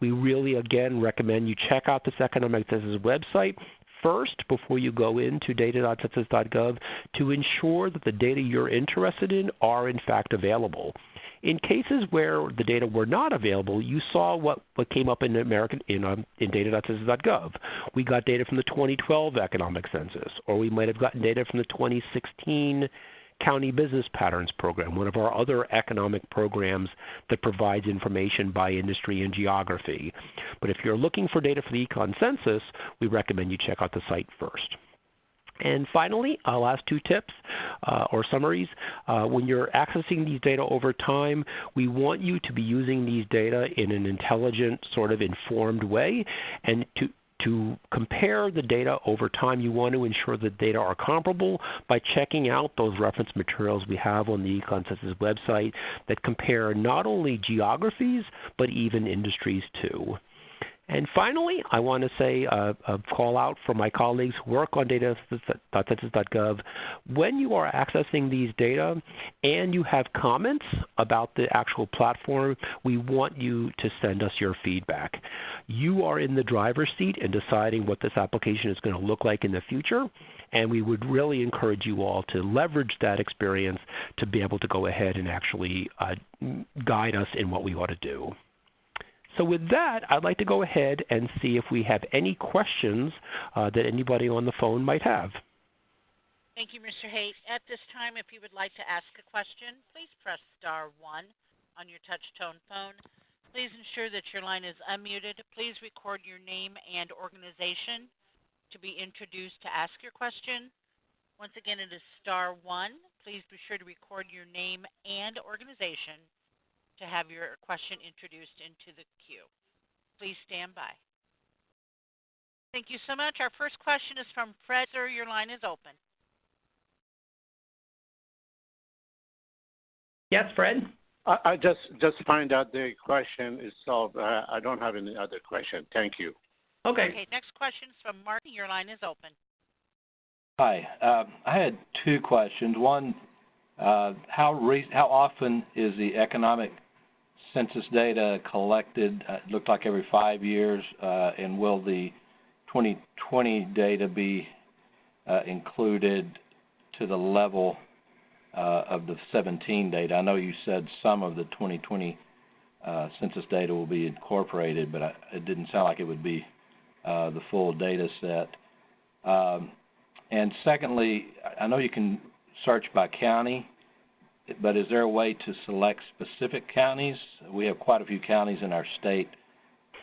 We really, again, recommend you check out this Economic Census website first before you go into data.census.gov to ensure that the data you're interested in are in fact available. In cases where the data were not available, you saw what came up in data.census.gov. We got data from the 2012 Economic Census, or we might have gotten data from the 2016 County Business Patterns Program, one of our other economic programs that provides information by industry and geography. But if you're looking for data for the Econ Census, we recommend you check out the site first. And finally, last two tips or summaries. When you're accessing these data over time, we want you to be using these data in an intelligent, sort of informed way. And to compare the data over time, you want to ensure that data are comparable by checking out those reference materials we have on the Econ Census website that compare not only geographies, but even industries too. And finally, I want to say a call out for my colleagues who work on data.census.gov. When you are accessing these data and you have comments about the actual platform, we want you to send us your feedback. You are in the driver's seat in deciding what this application is going to look like in the future, and we would really encourage you all to leverage that experience to be able to go ahead and actually guide us in what we ought to do. So with that, I'd like to go ahead and see if we have any questions that anybody on the phone might have. Thank you, Mr. Haight. At this time, if you would like to ask a question, please press star 1 on your touch-tone phone. Please ensure that your line is unmuted. Please record your name and organization to be introduced to ask your question. Once again, it is star 1. Please be sure to record your name and organization to have your question introduced into the queue. Please stand by. Thank you so much. Our first question is from Fred. Sir, your line is open. Yes, Fred? I just find out the question is solved. I don't have any other question. Thank you. Okay, next question is from Martin. Your line is open. Hi. I had two questions. One, how often is the economic census data collected? It looked like every 5 years, and will the 2020 data be included to the level of the 17 data? I know you said some of the 2020 census data will be incorporated, but it didn't sound like it would be the full data set. And secondly, I know you can search by county, but is there a way to select specific counties? We have quite a few counties in our state,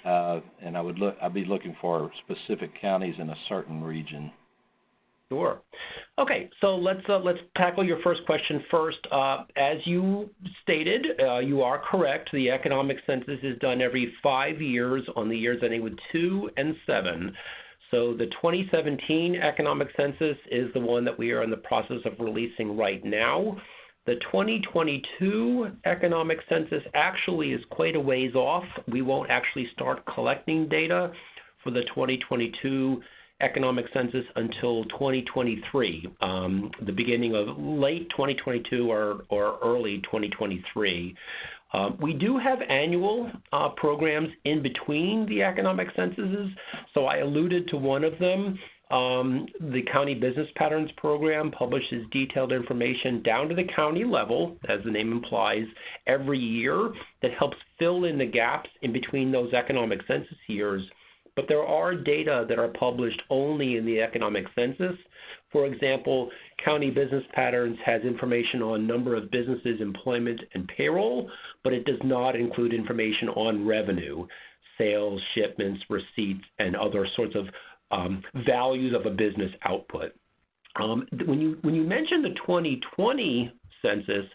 and I'd be looking for specific counties in a certain region. Sure. Okay, so let's tackle your first question first. As you stated, you are correct. The economic census is done every 5 years on the years ending with 2 and 7. So the 2017 economic census is the one that we are in the process of releasing right now. The 2022 economic census actually is quite a ways off. We won't actually start collecting data for the 2022 economic census until 2023, the beginning of late 2022 or early 2023. We do have annual programs in between the economic censuses, so I alluded to one of them. The County Business Patterns Program publishes detailed information down to the county level, as the name implies, every year that helps fill in the gaps in between those economic census years. But there are data that are published only in the economic census. For example, County Business Patterns has information on number of businesses, employment, and payroll, but it does not include information on revenue, sales, shipments, receipts, and other sorts of values of a business output. When you mention the 2020 census,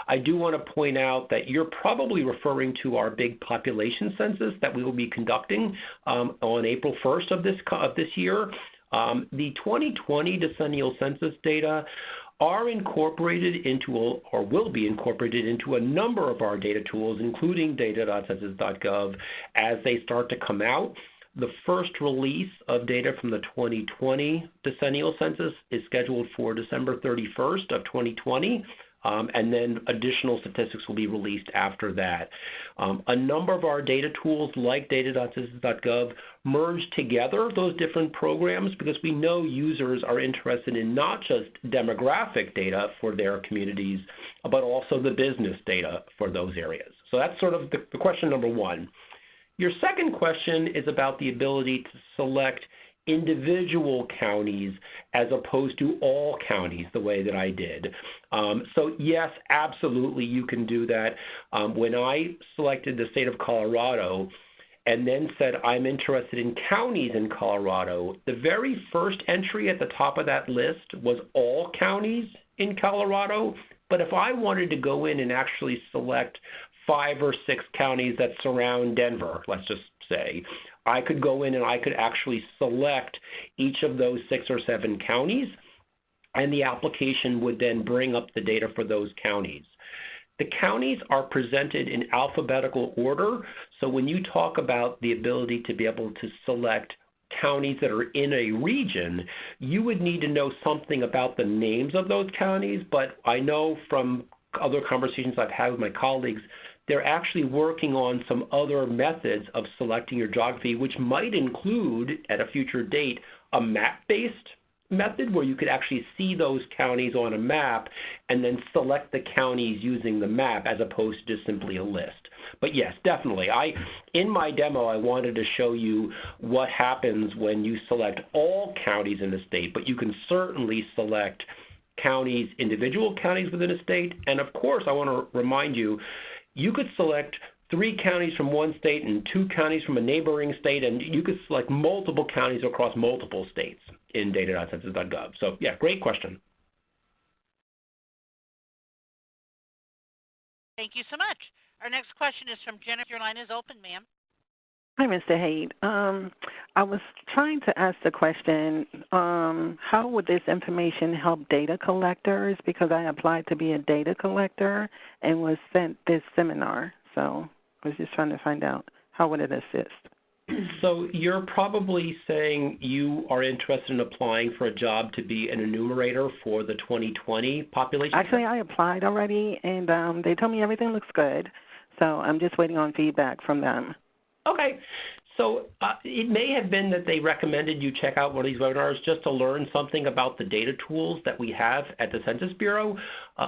I do want to point out that you're probably referring to our big population census that we will be conducting on April 1st of this year. The 2020 decennial census data are incorporated into, or will be incorporated into, a number of our data tools, including data.census.gov, as they start to come out. The first release of data from the 2020 decennial census is scheduled for December 31st of 2020. And then additional statistics will be released after that. A number of our data tools, like data.census.gov, merge together those different programs because we know users are interested in not just demographic data for their communities, but also the business data for those areas. So that's sort of the question number one. Your second question is about the ability to select individual counties as opposed to all counties the way that I did. So yes, absolutely you can do that. When I selected the state of Colorado, and then said, I'm interested in counties in Colorado, the very first entry at the top of that list was all counties in Colorado. But if I wanted to go in and actually select 5 or 6 counties that surround Denver, let's just say, I could go in and I could actually select each of those 6 or 7 counties, and the application would then bring up the data for those counties. The counties are presented in alphabetical order, so when you talk about the ability to be able to select counties that are in a region, you would need to know something about the names of those counties, but I know from other conversations I've had with my colleagues, they're actually working on some other methods of selecting your geography, which might include, at a future date, a map-based method where you could actually see those counties on a map and then select the counties using the map as opposed to just simply a list. But yes, definitely. In my demo, I wanted to show you what happens when you select all counties in the state, but you can certainly select counties, individual counties within a state. And of course, I want to remind you, you could select 3 counties from one state and 2 counties from a neighboring state, and you could select multiple counties across multiple states in data.census.gov. So yeah, great question. Thank you so much. Our next question is from Jennifer. Your line is open, ma'am. Hi, Mr. Haight. I was trying to ask the question, how would this information help data collectors? Because I applied to be a data collector and was sent this seminar. So I was just trying to find out, how would it assist? So you're probably saying you are interested in applying for a job to be an enumerator for the 2020 population? Actually, I applied already, and they told me everything looks good. So I'm just waiting on feedback from them. Okay. So it may have been that they recommended you check out one of these webinars just to learn something about the data tools that we have at the Census Bureau.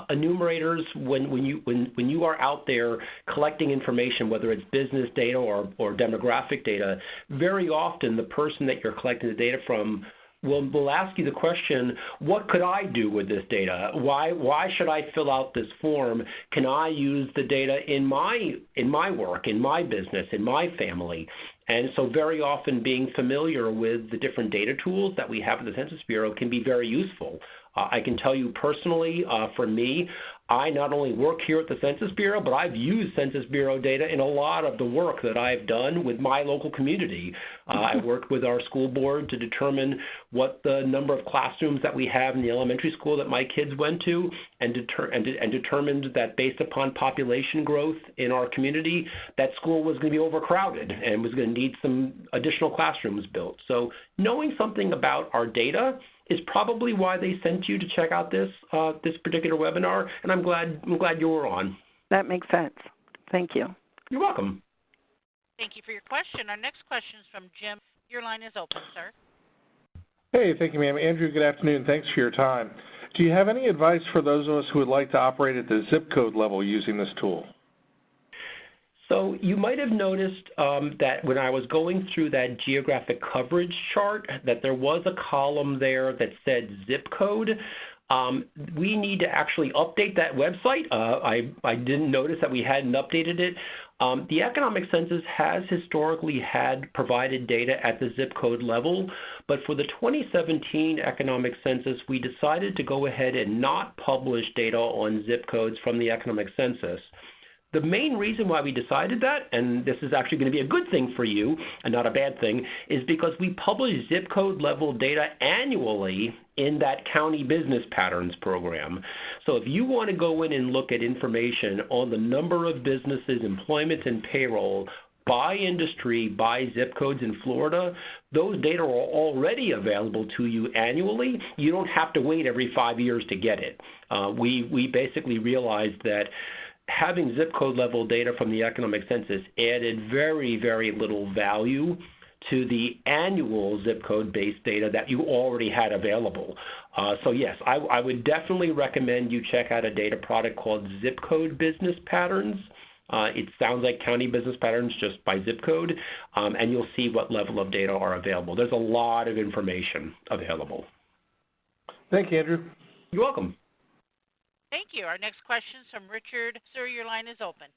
Enumerators, when you are out there collecting information, whether it's business data or demographic data, very often the person that you're collecting the data from will ask you the question, what could I do with this data? Why should I fill out this form? Can I use the data in my work, in my business, in my family? And so very often being familiar with the different data tools that we have at the Census Bureau can be very useful. I can tell you personally, for me, I not only work here at the Census Bureau, but I've used Census Bureau data in a lot of the work that I've done with my local community. I worked with our school board to determine what the number of classrooms that we have in the elementary school that my kids went to, and determined that based upon population growth in our community, that school was going to be overcrowded and was going to need some additional classrooms built. So knowing something about our data is probably why they sent you to check out this particular webinar, and I'm glad you were on. That makes sense. Thank you. You're welcome. Thank you for your question. Our next question is from Jim. Your line is open, sir. Hey, thank you, ma'am. Andrew, good afternoon. Thanks for your time. Do you have any advice for those of us who would like to operate at the zip code level using this tool? So you might have noticed that when I was going through that geographic coverage chart, that there was a column there that said zip code. We need to actually update that website. I didn't notice that we hadn't updated it. The Economic Census has historically provided data at the zip code level, but for the 2017 Economic Census, we decided to go ahead and not publish data on zip codes from the Economic Census. The main reason why we decided that, and this is actually going to be a good thing for you and not a bad thing, is because we publish zip code level data annually in that county business patterns program. So if you want to go in and look at information on the number of businesses, employment, and payroll by industry, by zip codes in Florida, those data are already available to you annually. You don't have to wait every 5 years to get it. We basically realized that having zip code level data from the Economic Census added very, very little value to the annual zip code based data that you already had available. So yes, I would definitely recommend you check out a data product called Zip Code Business Patterns. It sounds like county business patterns just by zip code, and you'll see what level of data are available. There's a lot of information available. Thank you, Andrew. You're welcome. Thank you. Our next question is from Richard. Sir, your line is open.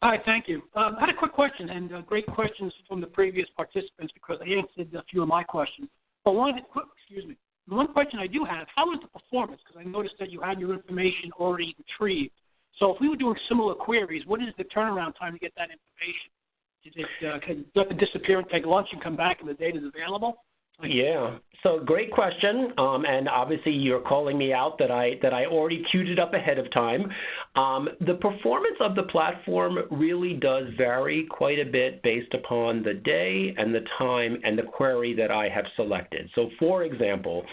Hi, thank you. I had a quick question, and great questions from the previous participants because they answered a few of my questions. But one question I do have, how is the performance? Because I noticed that you had your information already retrieved. So if we were doing similar queries, what is the turnaround time to get that information? Is it, can you have to disappear and take lunch and come back and the data is available? Yeah, so great question, and obviously you're calling me out that I already queued it up ahead of time. The performance of the platform really does vary quite a bit based upon the day and the time and the query that I have selected. So for example,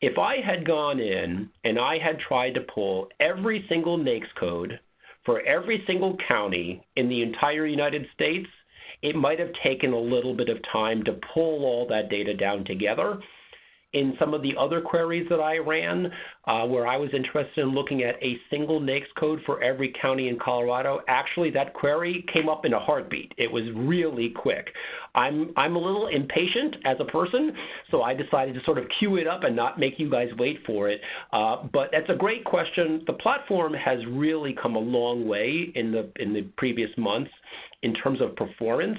if I had gone in and I had tried to pull every single NAICS code for every single county in the entire United States, it might have taken a little bit of time to pull all that data down together. In some of the other queries that I ran, where I was interested in looking at a single NAICS code for every county in Colorado, actually that query came up in a heartbeat. It was really quick. I'm a little impatient as a person, so I decided to sort of queue it up and not make you guys wait for it. But that's a great question. The platform has really come a long way in the previous months in terms of performance,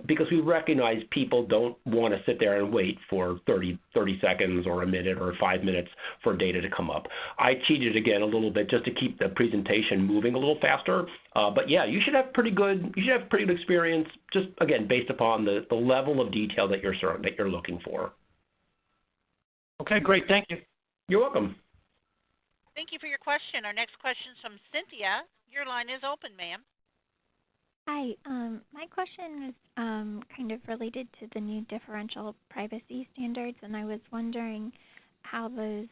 because we recognize people don't want to sit there and wait for 30 seconds or a minute or 5 minutes for data to come up. I cheated again a little bit just to keep the presentation moving a little faster. But yeah, you should have pretty good experience, just again based upon the level of detail that you're looking for. Okay, great. Thank you. You're welcome. Thank you for your question. Our next question is from Cynthia. Your line is open, ma'am. Hi, my question was kind of related to the new differential privacy standards, and I was wondering how those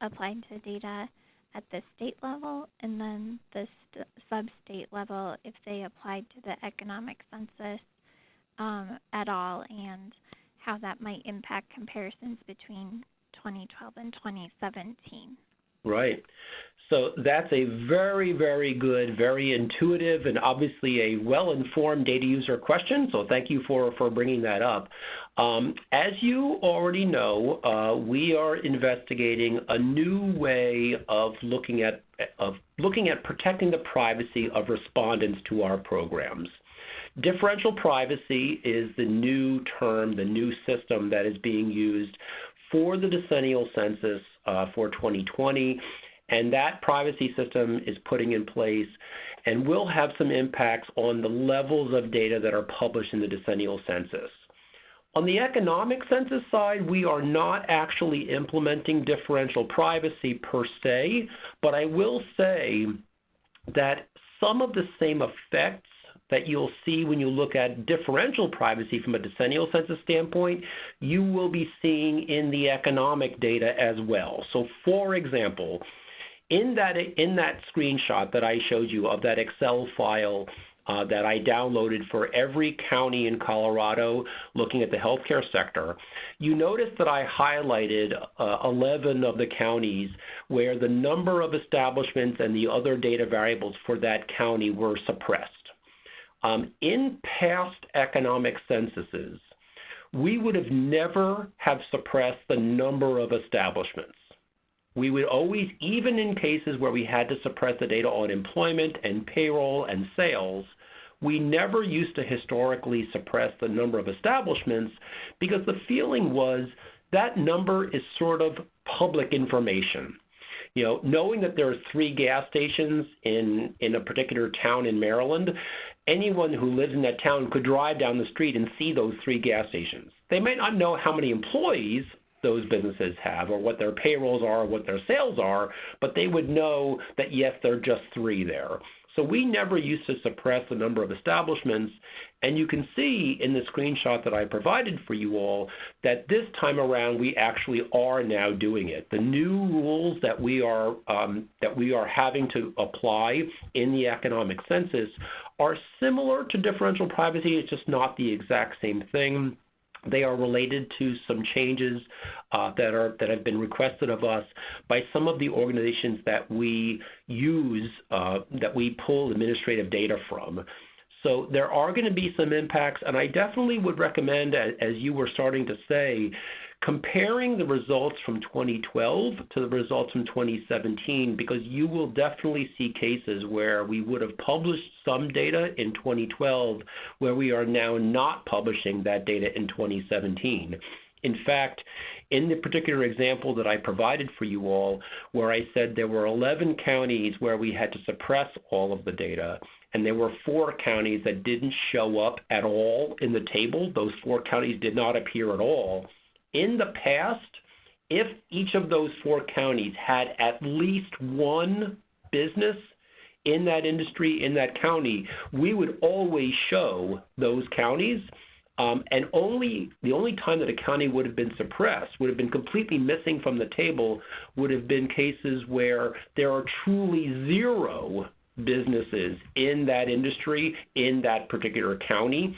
applied to data at the state level and then the sub-state level, if they applied to the economic census at all, and how that might impact comparisons between 2012 and 2017. Right. So that's a very, very good, very intuitive, and obviously a well-informed data user question. So thank you for bringing that up. As you already know, we are investigating a new way of looking at protecting the privacy of respondents to our programs. Differential privacy is the new term, the new system that is being used for the decennial census for 2020, and that privacy system is putting in place and will have some impacts on the levels of data that are published in the decennial census. On the economic census side, we are not actually implementing differential privacy per se, but I will say that some of the same effects that you'll see when you look at differential privacy from a decennial census standpoint, you will be seeing in the economic data as well. So for example, in that screenshot that I showed you of that Excel file that I downloaded for every county in Colorado looking at the healthcare sector, you notice that I highlighted 11 of the counties where the number of establishments and the other data variables for that county were suppressed. In past economic censuses, we would have never have suppressed the number of establishments. We would always, even in cases where we had to suppress the data on employment and payroll and sales, we never used to historically suppress the number of establishments because the feeling was that number is sort of public information. You know, knowing that there are 3 gas stations in a particular town in Maryland, anyone who lives in that town could drive down the street and see those 3 gas stations. They might not know how many employees those businesses have or what their payrolls are or what their sales are, but they would know that, yes, there are just 3 there. So we never used to suppress the number of establishments, and you can see in the screenshot that I provided for you all that this time around we actually are now doing it. The new rules that we are having to apply in the economic census are similar to differential privacy. It's just not the exact same thing. They are related to some changes that have been requested of us by some of the organizations that we use, that we pull administrative data from. So there are going to be some impacts, and I definitely would recommend, as you were starting to say, comparing the results from 2012 to the results from 2017, because you will definitely see cases where we would have published some data in 2012 where we are now not publishing that data in 2017. In fact, in the particular example that I provided for you all, where I said there were 11 counties where we had to suppress all of the data, and there were 4 counties that didn't show up at all in the table, those 4 counties did not appear at all. In the past, if each of those 4 counties had at least one business in that industry, in that county, we would always show those counties. And the only time that a county would have been suppressed, would have been completely missing from the table, would have been cases where there are truly 0 businesses in that industry, in that particular county.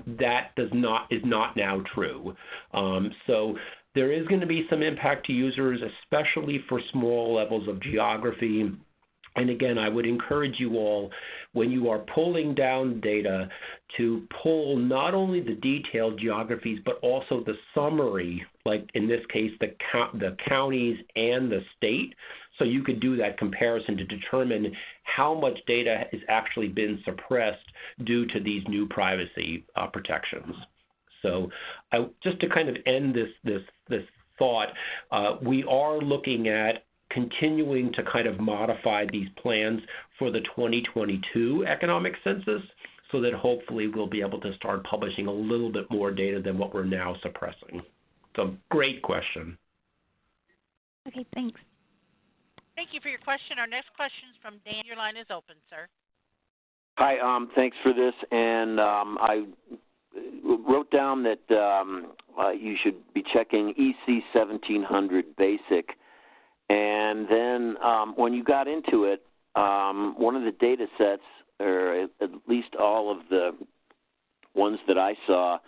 That is not now true. So there is going to be some impact to users, especially for small levels of geography. And again, I would encourage you all, when you are pulling down data, to pull not only the detailed geographies, but also the summary, like in this case, the counties and the state. So you could do that comparison to determine how much data has actually been suppressed due to these new privacy protections. So just to kind of end this thought, we are looking at continuing to kind of modify these plans for the 2022 economic census, so that hopefully we'll be able to start publishing a little bit more data than what we're now suppressing. So great question. Okay, thanks. Thank you for your question. Our next question is from Dan. Your line is open, sir. Hi, thanks for this. And I wrote down that you should be checking EC 1700 basic. And then when you got into it, one of the data sets, or at least all of the ones that I saw,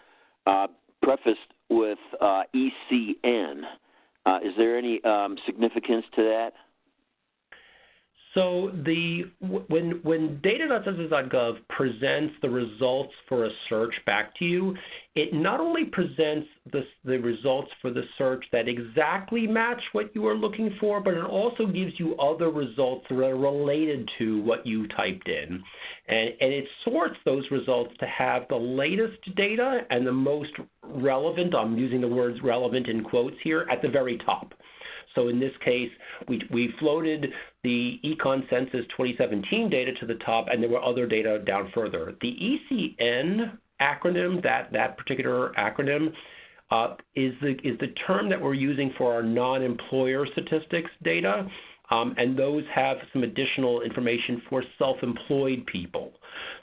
prefaced with ECN. Is there any significance to that? So when data.census.gov presents the results for a search back to you, it not only presents the results for the search that exactly match what you are looking for, but it also gives you other results that are related to what you typed in. And it sorts those results to have the latest data and the most relevant, I'm using the words relevant in quotes here, at the very top. So in this case, we floated the Econ Census 2017 data to the top, and there were other data down further. The ECN acronym, that particular acronym, is the term that we're using for our non-employer statistics data, and those have some additional information for self-employed people.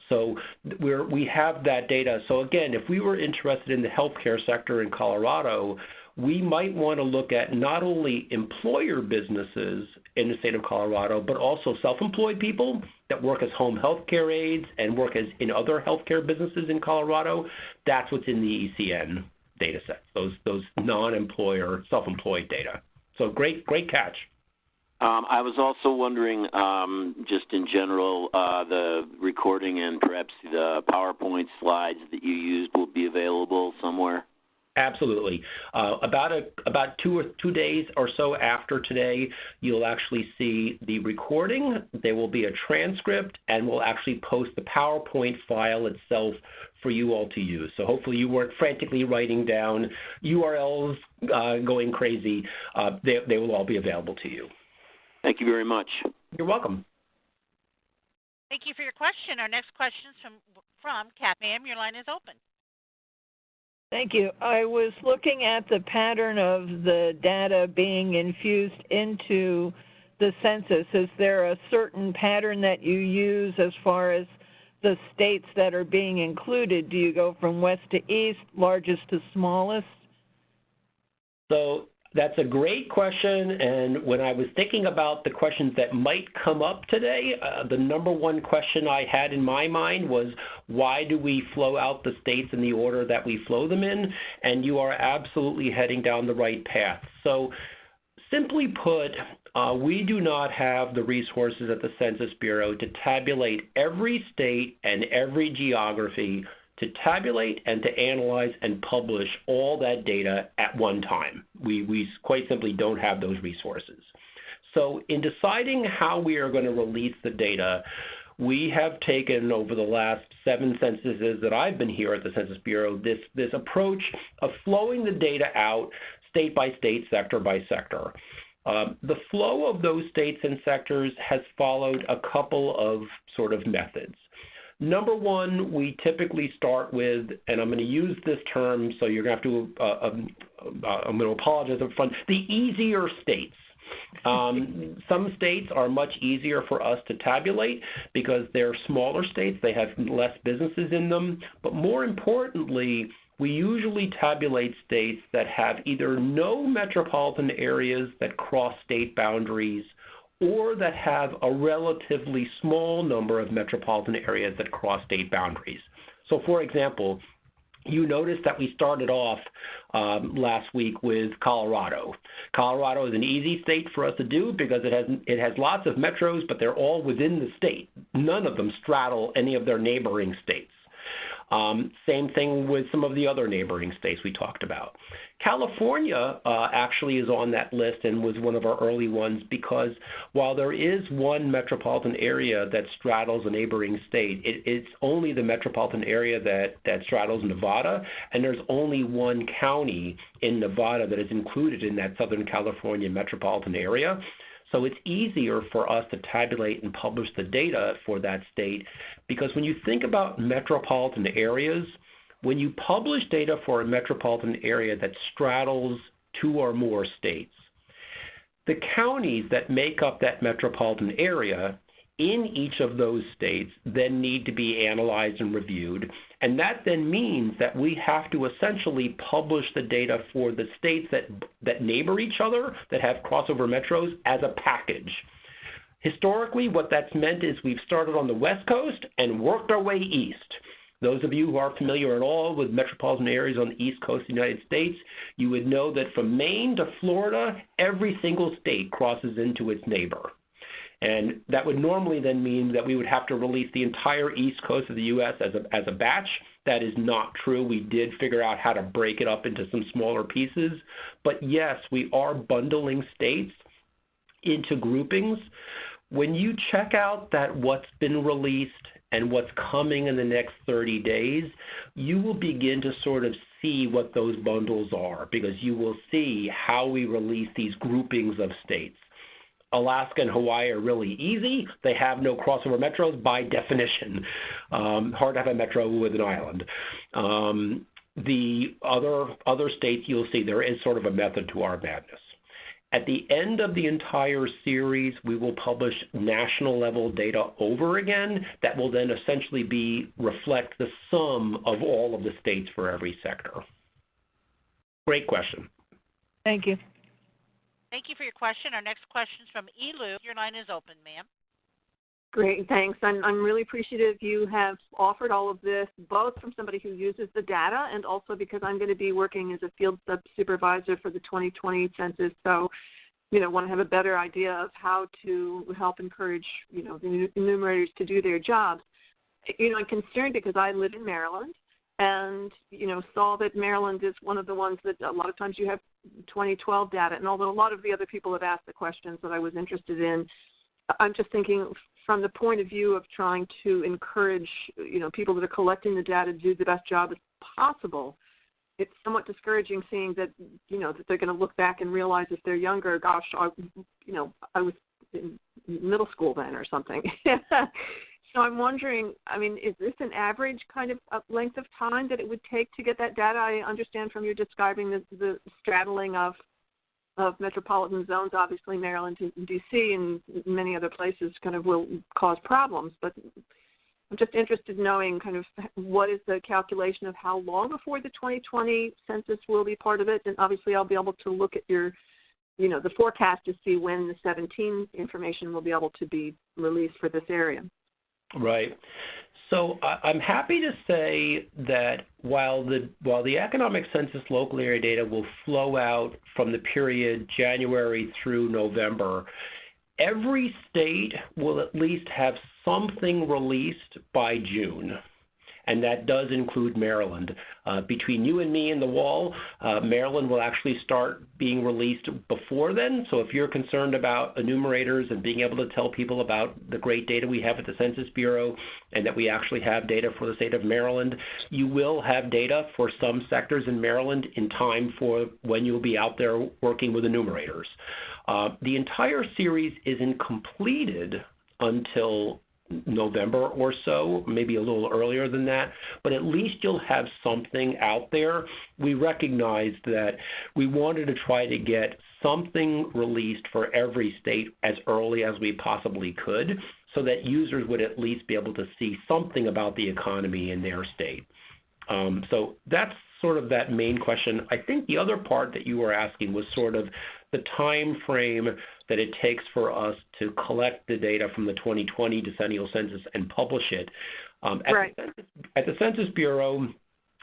So we have that data. So again, if we were interested in the healthcare sector in Colorado, we might want to look at not only employer businesses in the state of Colorado, but also self-employed people that work as home health care aides and work as in other healthcare businesses in Colorado. That's what's in the ECN data set, those non-employer self-employed data. So great catch. I was also wondering, just in general, the recording and perhaps the PowerPoint slides that you used will be available somewhere? Absolutely. About 2 days or so after today, you'll actually see the recording. There will be a transcript, and we'll actually post the PowerPoint file itself for you all to use. So hopefully you weren't frantically writing down URLs, going crazy. They will all be available to you. Thank you very much. You're welcome. Thank you for your question. Our next question is from Kat. Ma'am, your line is open. Thank you. I was looking at the pattern of the data being infused into the census. Is there a certain pattern that you use as far as the states that are being included? Do you go from west to east, largest to smallest? So that's a great question, and when I was thinking about the questions that might come up today, the number one question I had in my mind was, why do we flow out the states in the order that we flow them in? And you are absolutely heading down the right path. So simply put, we do not have the resources at the Census Bureau to tabulate every state and every geography to tabulate and to analyze and publish all that data at one time. We quite simply don't have those resources. So in deciding how we are going to release the data, we have taken over the last 7 censuses that I've been here at the Census Bureau this approach of flowing the data out state by state, sector by sector. The flow of those states and sectors has followed a couple of sort of methods. Number one, we typically start with, and I'm going to use this term, so you're going to have to, I'm going to apologize up front, the easier states. Some states are much easier for us to tabulate because they're smaller states, they have less businesses in them, but more importantly, we usually tabulate states that have either no metropolitan areas that cross state boundaries or that have a relatively small number of metropolitan areas that cross state boundaries. So for example, you notice that we started off last week with Colorado. Colorado is an easy state for us to do because it has lots of metros, but they're all within the state. None of them straddle any of their neighboring states. Same thing with some of the other neighboring states we talked about. California actually is on that list and was one of our early ones because while there is one metropolitan area that straddles a neighboring state, it's only the metropolitan area that straddles Nevada, and there's only one county in Nevada that is included in that Southern California metropolitan area. So it's easier for us to tabulate and publish the data for that state because when you think about metropolitan areas, when you publish data for a metropolitan area that straddles 2 or more states, the counties that make up that metropolitan area in each of those states then need to be analyzed and reviewed. And that then means that we have to essentially publish the data for the states that neighbor each other, that have crossover metros, as a package. Historically, what that's meant is we've started on the West Coast and worked our way east. Those of you who are familiar at all with metropolitan areas on the East Coast of the United States, you would know that from Maine to Florida, every single state crosses into its neighbor. And that would normally then mean that we would have to release the entire East Coast of the U.S. as a batch. That is not true. We did figure out how to break it up into some smaller pieces. But yes, we are bundling states into groupings. When you check out that what's been released and what's coming in the next 30 days, you will begin to sort of see what those bundles are because you will see how we release these groupings of states. Alaska and Hawaii are really easy. They have no crossover metros by definition. Hard to have a metro with an island. The other states, you'll see there is sort of a method to our madness. At the end of the entire series, we will publish national level data over again that will then essentially reflect the sum of all of the states for every sector. Great question. Thank you. Thank you for your question. Our next question is from Elu. Your line is open, ma'am. Great, thanks. I'm really appreciative you have offered all of this, both from somebody who uses the data and also because I'm going to be working as a field supervisor for the 2020 census. So, want to have a better idea of how to help encourage, the enumerators to do their jobs. I'm concerned because I live in Maryland and, saw that Maryland is one of the ones that a lot of times you have 2012 data. And although a lot of the other people have asked the questions that I was interested in, I'm just thinking from the point of view of trying to encourage, people that are collecting the data to do the best job as possible. It's somewhat discouraging seeing that, that they're going to look back and realize if they're younger, gosh, I was in middle school then or something. So I'm wondering, is this an average kind of length of time that it would take to get that data? I understand from your describing the straddling of metropolitan zones, obviously Maryland and D.C. and many other places kind of will cause problems, but I'm just interested in knowing kind of what is the calculation of how long before the 2020 census will be part of it, and obviously I'll be able to look at your, the forecast to see when the 17 information will be able to be released for this area. Right. So I'm happy to say that while the economic census local area data will flow out from the period January through November, every state will at least have something released by June. and that does include Maryland. Between you and me and the wall, Maryland will actually start being released before then. So if you're concerned about enumerators and being able to tell people about the great data we have at the Census Bureau and that we actually have data for the state of Maryland, you will have data for some sectors in Maryland in time for when you'll be out there working with enumerators. The entire series isn't completed until November or so, maybe a little earlier than that, but at least you'll have something out there. We recognized that we wanted to try to get something released for every state as early as we possibly could so that users would at least be able to see something about the economy in their state. So that's sort of that main question. I think the other part that you were asking was sort of the time frame that it takes for us to collect the data from the 2020 decennial census and publish it. At the Census Bureau,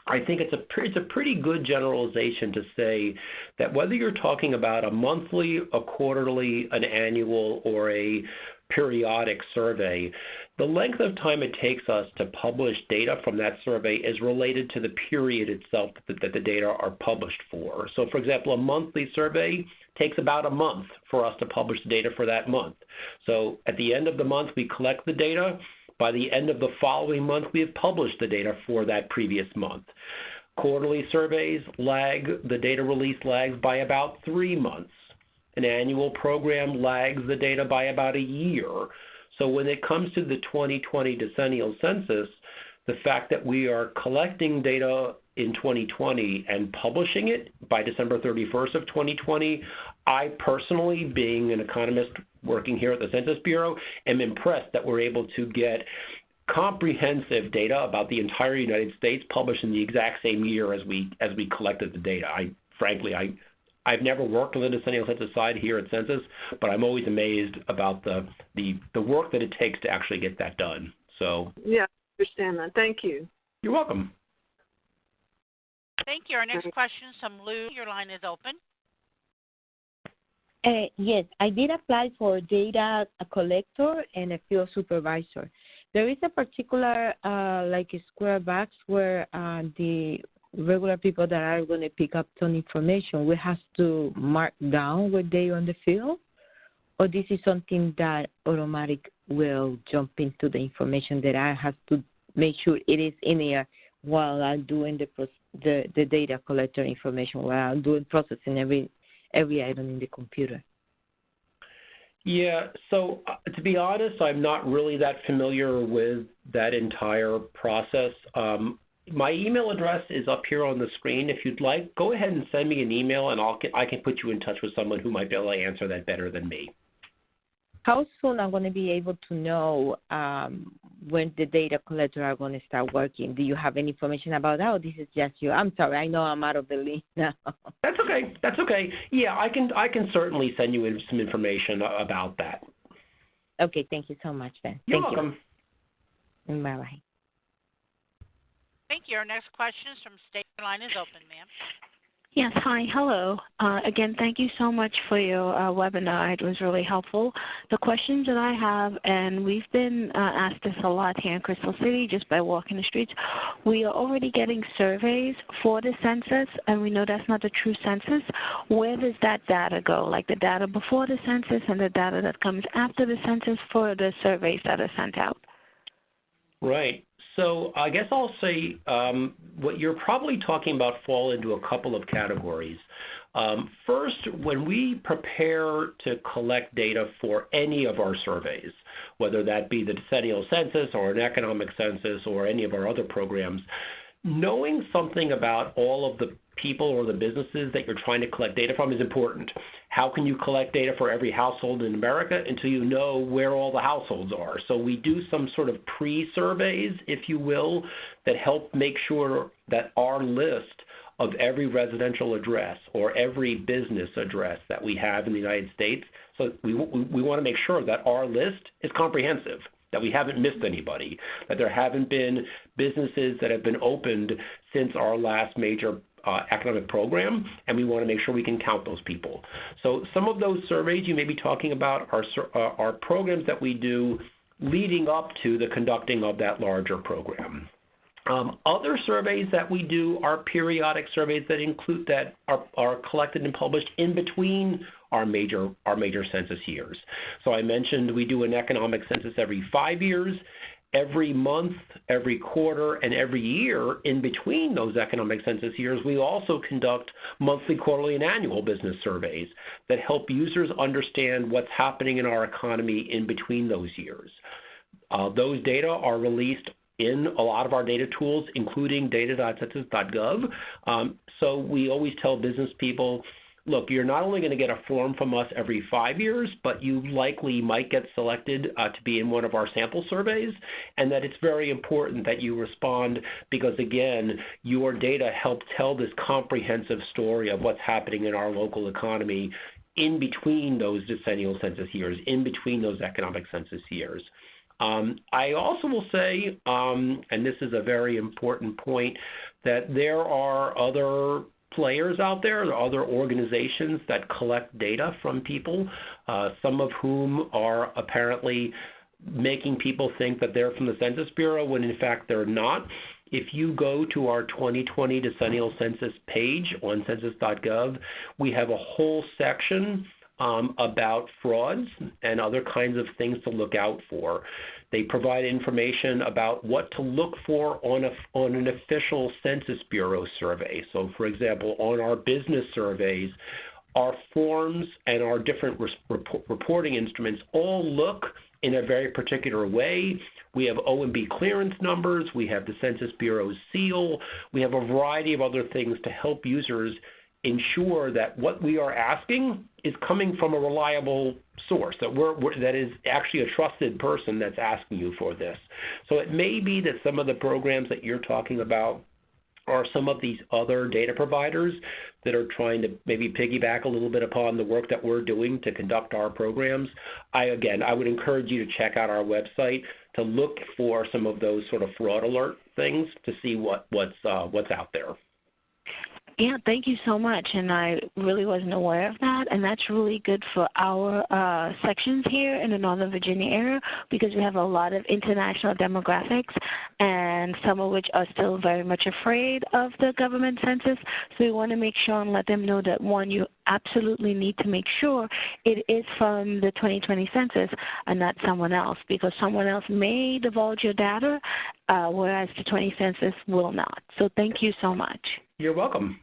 I think it's a pretty good generalization to say that whether you're talking about a monthly, a quarterly, an annual, or a periodic survey, the length of time it takes us to publish data from that survey is related to the period itself that the data are published for. So for example, a monthly survey takes about a month for us to publish the data for that month. So at the end of the month, we collect the data. By the end of the following month, we have published the data for that previous month. Quarterly surveys the data release lags by about 3 months. An annual program lags the data by about a year. So when it comes to the 2020 decennial census, the fact that we are collecting data in 2020 and publishing it by December 31st of 2020, I personally, being an economist working here at the Census Bureau, am impressed that we're able to get comprehensive data about the entire United States published in the exact same year as we collected the data. I've never worked on the decennial census side here at Census, but I'm always amazed about the work that it takes to actually get that done. So yeah, I understand that. Thank you. You're welcome. Thank you. Our next question is from Lou. Your line is open. Yes, I did apply for data collector and a field supervisor. There is a particular like a square box where the regular people that are going to pick up some information, we have to mark down what they on the field, or this is something that automatic will jump into the information that I have to make sure it is in there while I'm doing the data collector information, while I'm doing processing every item in the computer. Yeah, so to be honest, I'm not really that familiar with that entire process. My email address is up here on the screen. If you'd like, go ahead and send me an email, and I can put you in touch with someone who might be able to answer that better than me. How soon I'm going to be able to know when the data collector are going to start working? Do you have any information about that, or this is just you? I'm sorry, I know I'm out of the league now. That's okay. That's okay. Yeah, I can certainly send you some information about that. Okay, thank you so much then. You're thank welcome. You. Bye-bye. Thank you. Our next question is from State. Your line is open, ma'am. Yes, hi, hello. Again, thank you so much for your webinar. It was really helpful. The questions that I have, and we've been asked this a lot here in Crystal City just by walking the streets, we are already getting surveys for the census, and we know that's not the true census. Where does that data go, like the data before the census and the data that comes after the census for the surveys that are sent out? Right. So I guess I'll say what you're probably talking about fall into a couple of categories. First, when we prepare to collect data for any of our surveys, whether that be the decennial census or an economic census or any of our other programs, knowing something about all of the people or the businesses that you're trying to collect data from is important. How can you collect data for every household in America until you know where all the households are? So we do some sort of pre-surveys, if you will, that help make sure that our list of every residential address or every business address that we have in the United States, so we want to make sure that our list is comprehensive, that we haven't missed anybody, that there haven't been businesses that have been opened since our last major economic program, and we want to make sure we can count those people. So some of those surveys you may be talking about are programs that we do leading up to the conducting of that larger program. Other surveys that we do are periodic surveys that are collected and published in between our major census years. So I mentioned we do an economic census every 5 years. Every month, every quarter, and every year in between those economic census years, we also conduct monthly, quarterly, and annual business surveys that help users understand what's happening in our economy in between those years. Those data are released in a lot of our data tools, including data.census.gov. So we always tell business people, look, you're not only going to get a form from us every 5 years, but you likely might get selected to be in one of our sample surveys, and that it's very important that you respond because, again, your data help tell this comprehensive story of what's happening in our local economy in between those decennial census years, in between those economic census years. I also will say, and this is a very important point, that there are other players out there are other organizations that collect data from people, some of whom are apparently making people think that they're from the Census Bureau when in fact they're not. If you go to our 2020 decennial census page on census.gov, we have a whole section about frauds and other kinds of things to look out for. They provide information about what to look for on an official Census Bureau survey. So, for example, on our business surveys, our forms and our different reporting instruments all look in a very particular way. We have OMB clearance numbers, we have the Census Bureau's seal, we have a variety of other things to help users ensure that what we are asking is coming from a reliable source, that is actually a trusted person that's asking you for this. So it may be that some of the programs that you're talking about are some of these other data providers that are trying to maybe piggyback a little bit upon the work that we're doing to conduct our programs. I would encourage you to check out our website to look for some of those sort of fraud alert things to see what's out there. Yeah, thank you so much, and I really wasn't aware of that, and that's really good for our sections here in the Northern Virginia area because we have a lot of international demographics, and some of which are still very much afraid of the government census, so we want to make sure and let them know that, one, you absolutely need to make sure it is from the 2020 census and not someone else, because someone else may divulge your data, whereas the 20 census will not. So thank you so much. You're welcome.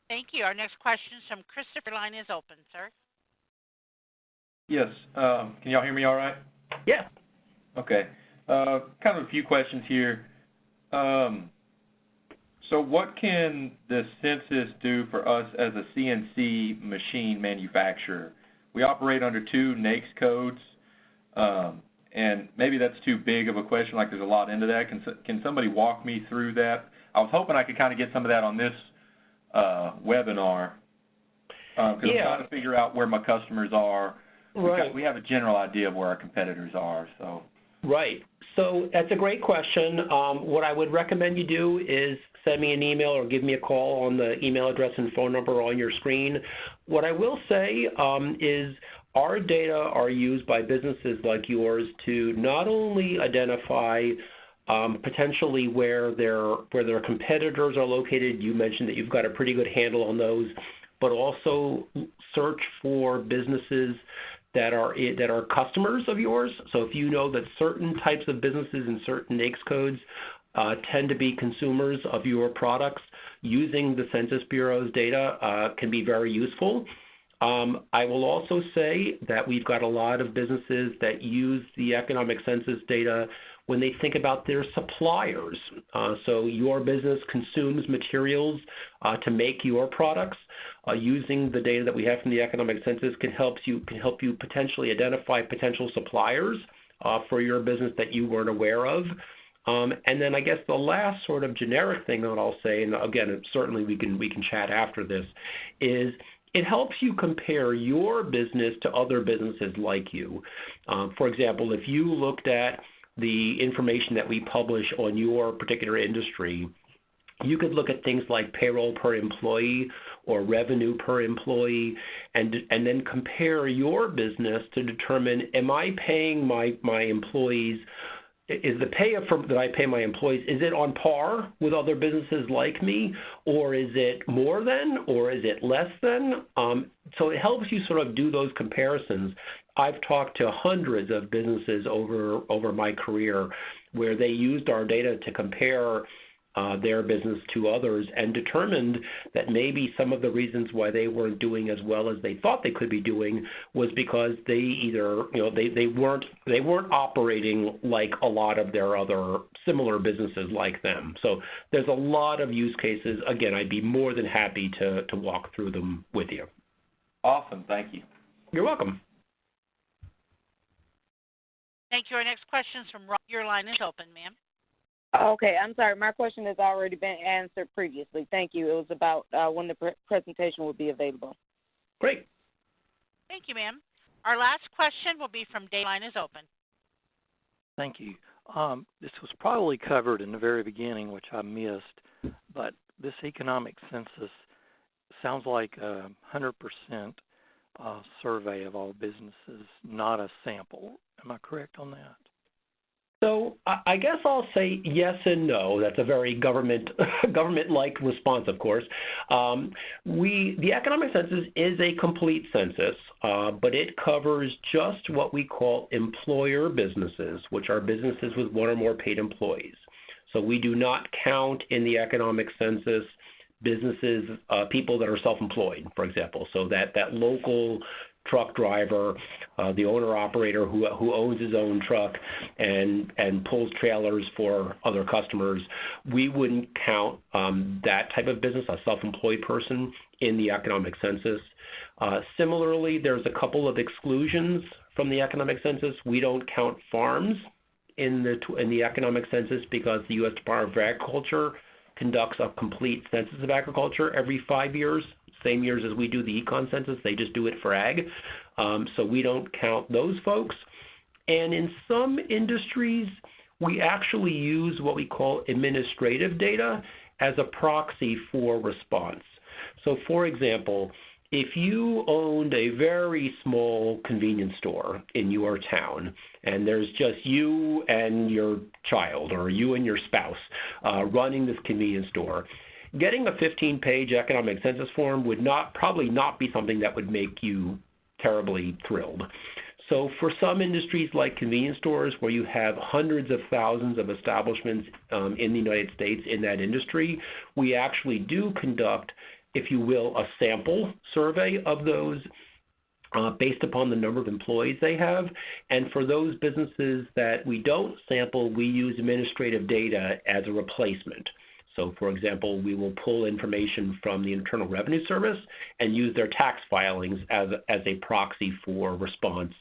Thank you. Our next question is from Christopher. Line is open, sir. Yes. Can y'all hear me all right? Yeah. Okay. Kind of a few questions here. So what can the census do for us as a CNC machine manufacturer? We operate under 2 NAICS codes, and maybe that's too big of a question, like there's a lot into that. Can somebody walk me through that? I was hoping I could kind of get some of that on this webinar, because I'm trying to figure out where my customers are. Right. We have a general idea of where our competitors are. So. Right. So that's a great question. What I would recommend you do is send me an email or give me a call on the email address and phone number on your screen. What I will say is our data are used by businesses like yours to not only identify potentially where their competitors are located. You mentioned that you've got a pretty good handle on those, but also search for businesses that are customers of yours. So if you know that certain types of businesses and certain NAICS codes tend to be consumers of your products, using the Census Bureau's data can be very useful. I will also say that we've got a lot of businesses that use the economic census data when they think about their suppliers. So your business consumes materials to make your products. Using the data that we have from the economic census can help you potentially identify potential suppliers for your business that you weren't aware of. And then I guess the last sort of generic thing that I'll say, and again, certainly we can chat after this, is it helps you compare your business to other businesses like you. For example, if you looked at the information that we publish on your particular industry, you could look at things like payroll per employee or revenue per employee and then compare your business to determine, am I paying my employees is the pay that I pay my employees, is it on par with other businesses like me, or is it more than, or is it less than? So it helps you sort of do those comparisons. I've talked to hundreds of businesses over my career where they used our data to compare their business to others and determined that maybe some of the reasons why they weren't doing as well as they thought they could be doing was because they either, they weren't operating like a lot of their other similar businesses like them. So there's a lot of use cases. Again, I'd be more than happy to walk through them with you. Awesome. Thank you. You're welcome. Thank you. Our next question is from Rob. Your line is open, ma'am. Okay, I'm sorry. My question has already been answered previously. Thank you. It was about when the presentation will be available. Great. Thank you, ma'am. Our last question will be from Dave. Line is open. Thank you. This was probably covered in the very beginning, which I missed, but this economic census sounds like a 100% survey of all businesses, not a sample. Am I correct on that? So I guess I'll say yes and no. That's a very government-like response, of course. The economic census is a complete census, but it covers just what we call employer businesses, which are businesses with one or more paid employees. So we do not count in the economic census businesses, people that are self-employed, for example. So that local truck driver, the owner-operator who owns his own truck and pulls trailers for other customers, we wouldn't count that type of business, a self-employed person, in the economic census. Similarly, there's a couple of exclusions from the economic census. We don't count farms in the economic census because the U.S. Department of Agriculture conducts a complete census of agriculture every 5 years. Same years as we do the econ census, they just do it for ag. So we don't count those folks. And in some industries, we actually use what we call administrative data as a proxy for response. So for example, if you owned a very small convenience store in your town, and there's just you and your child, or you and your spouse running this convenience store, getting a 15-page economic census form would probably not be something that would make you terribly thrilled. So for some industries like convenience stores, where you have hundreds of thousands of establishments in the United States in that industry, we actually do conduct, if you will, a sample survey of those based upon the number of employees they have. And for those businesses that we don't sample, we use administrative data as a replacement. So for example, we will pull information from the Internal Revenue Service and use their tax filings as a proxy for response.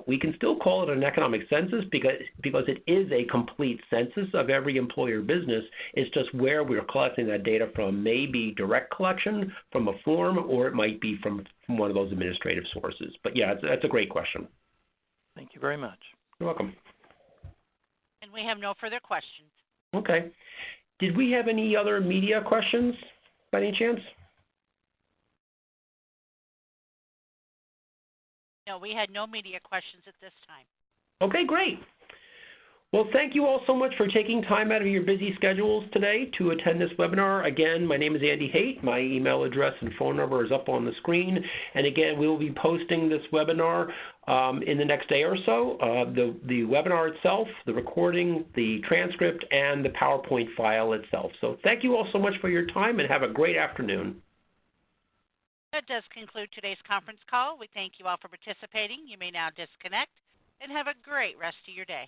We can still call it an economic census because it is a complete census of every employer business. It's just where we're collecting that data from, maybe direct collection from a form, or it might be from one of those administrative sources. But yeah, that's a great question. Thank you very much. You're welcome. And we have no further questions. Okay. Did we have any other media questions by any chance? No, we had no media questions at this time. Okay, great. Well, thank you all so much for taking time out of your busy schedules today to attend this webinar. Again, my name is Andy Haight. My email address and phone number is up on the screen. And again, we will be posting this webinar in the next day or so. The webinar itself, the recording, the transcript, and the PowerPoint file itself. So thank you all so much for your time, and have a great afternoon. That does conclude today's conference call. We thank you all for participating. You may now disconnect and have a great rest of your day.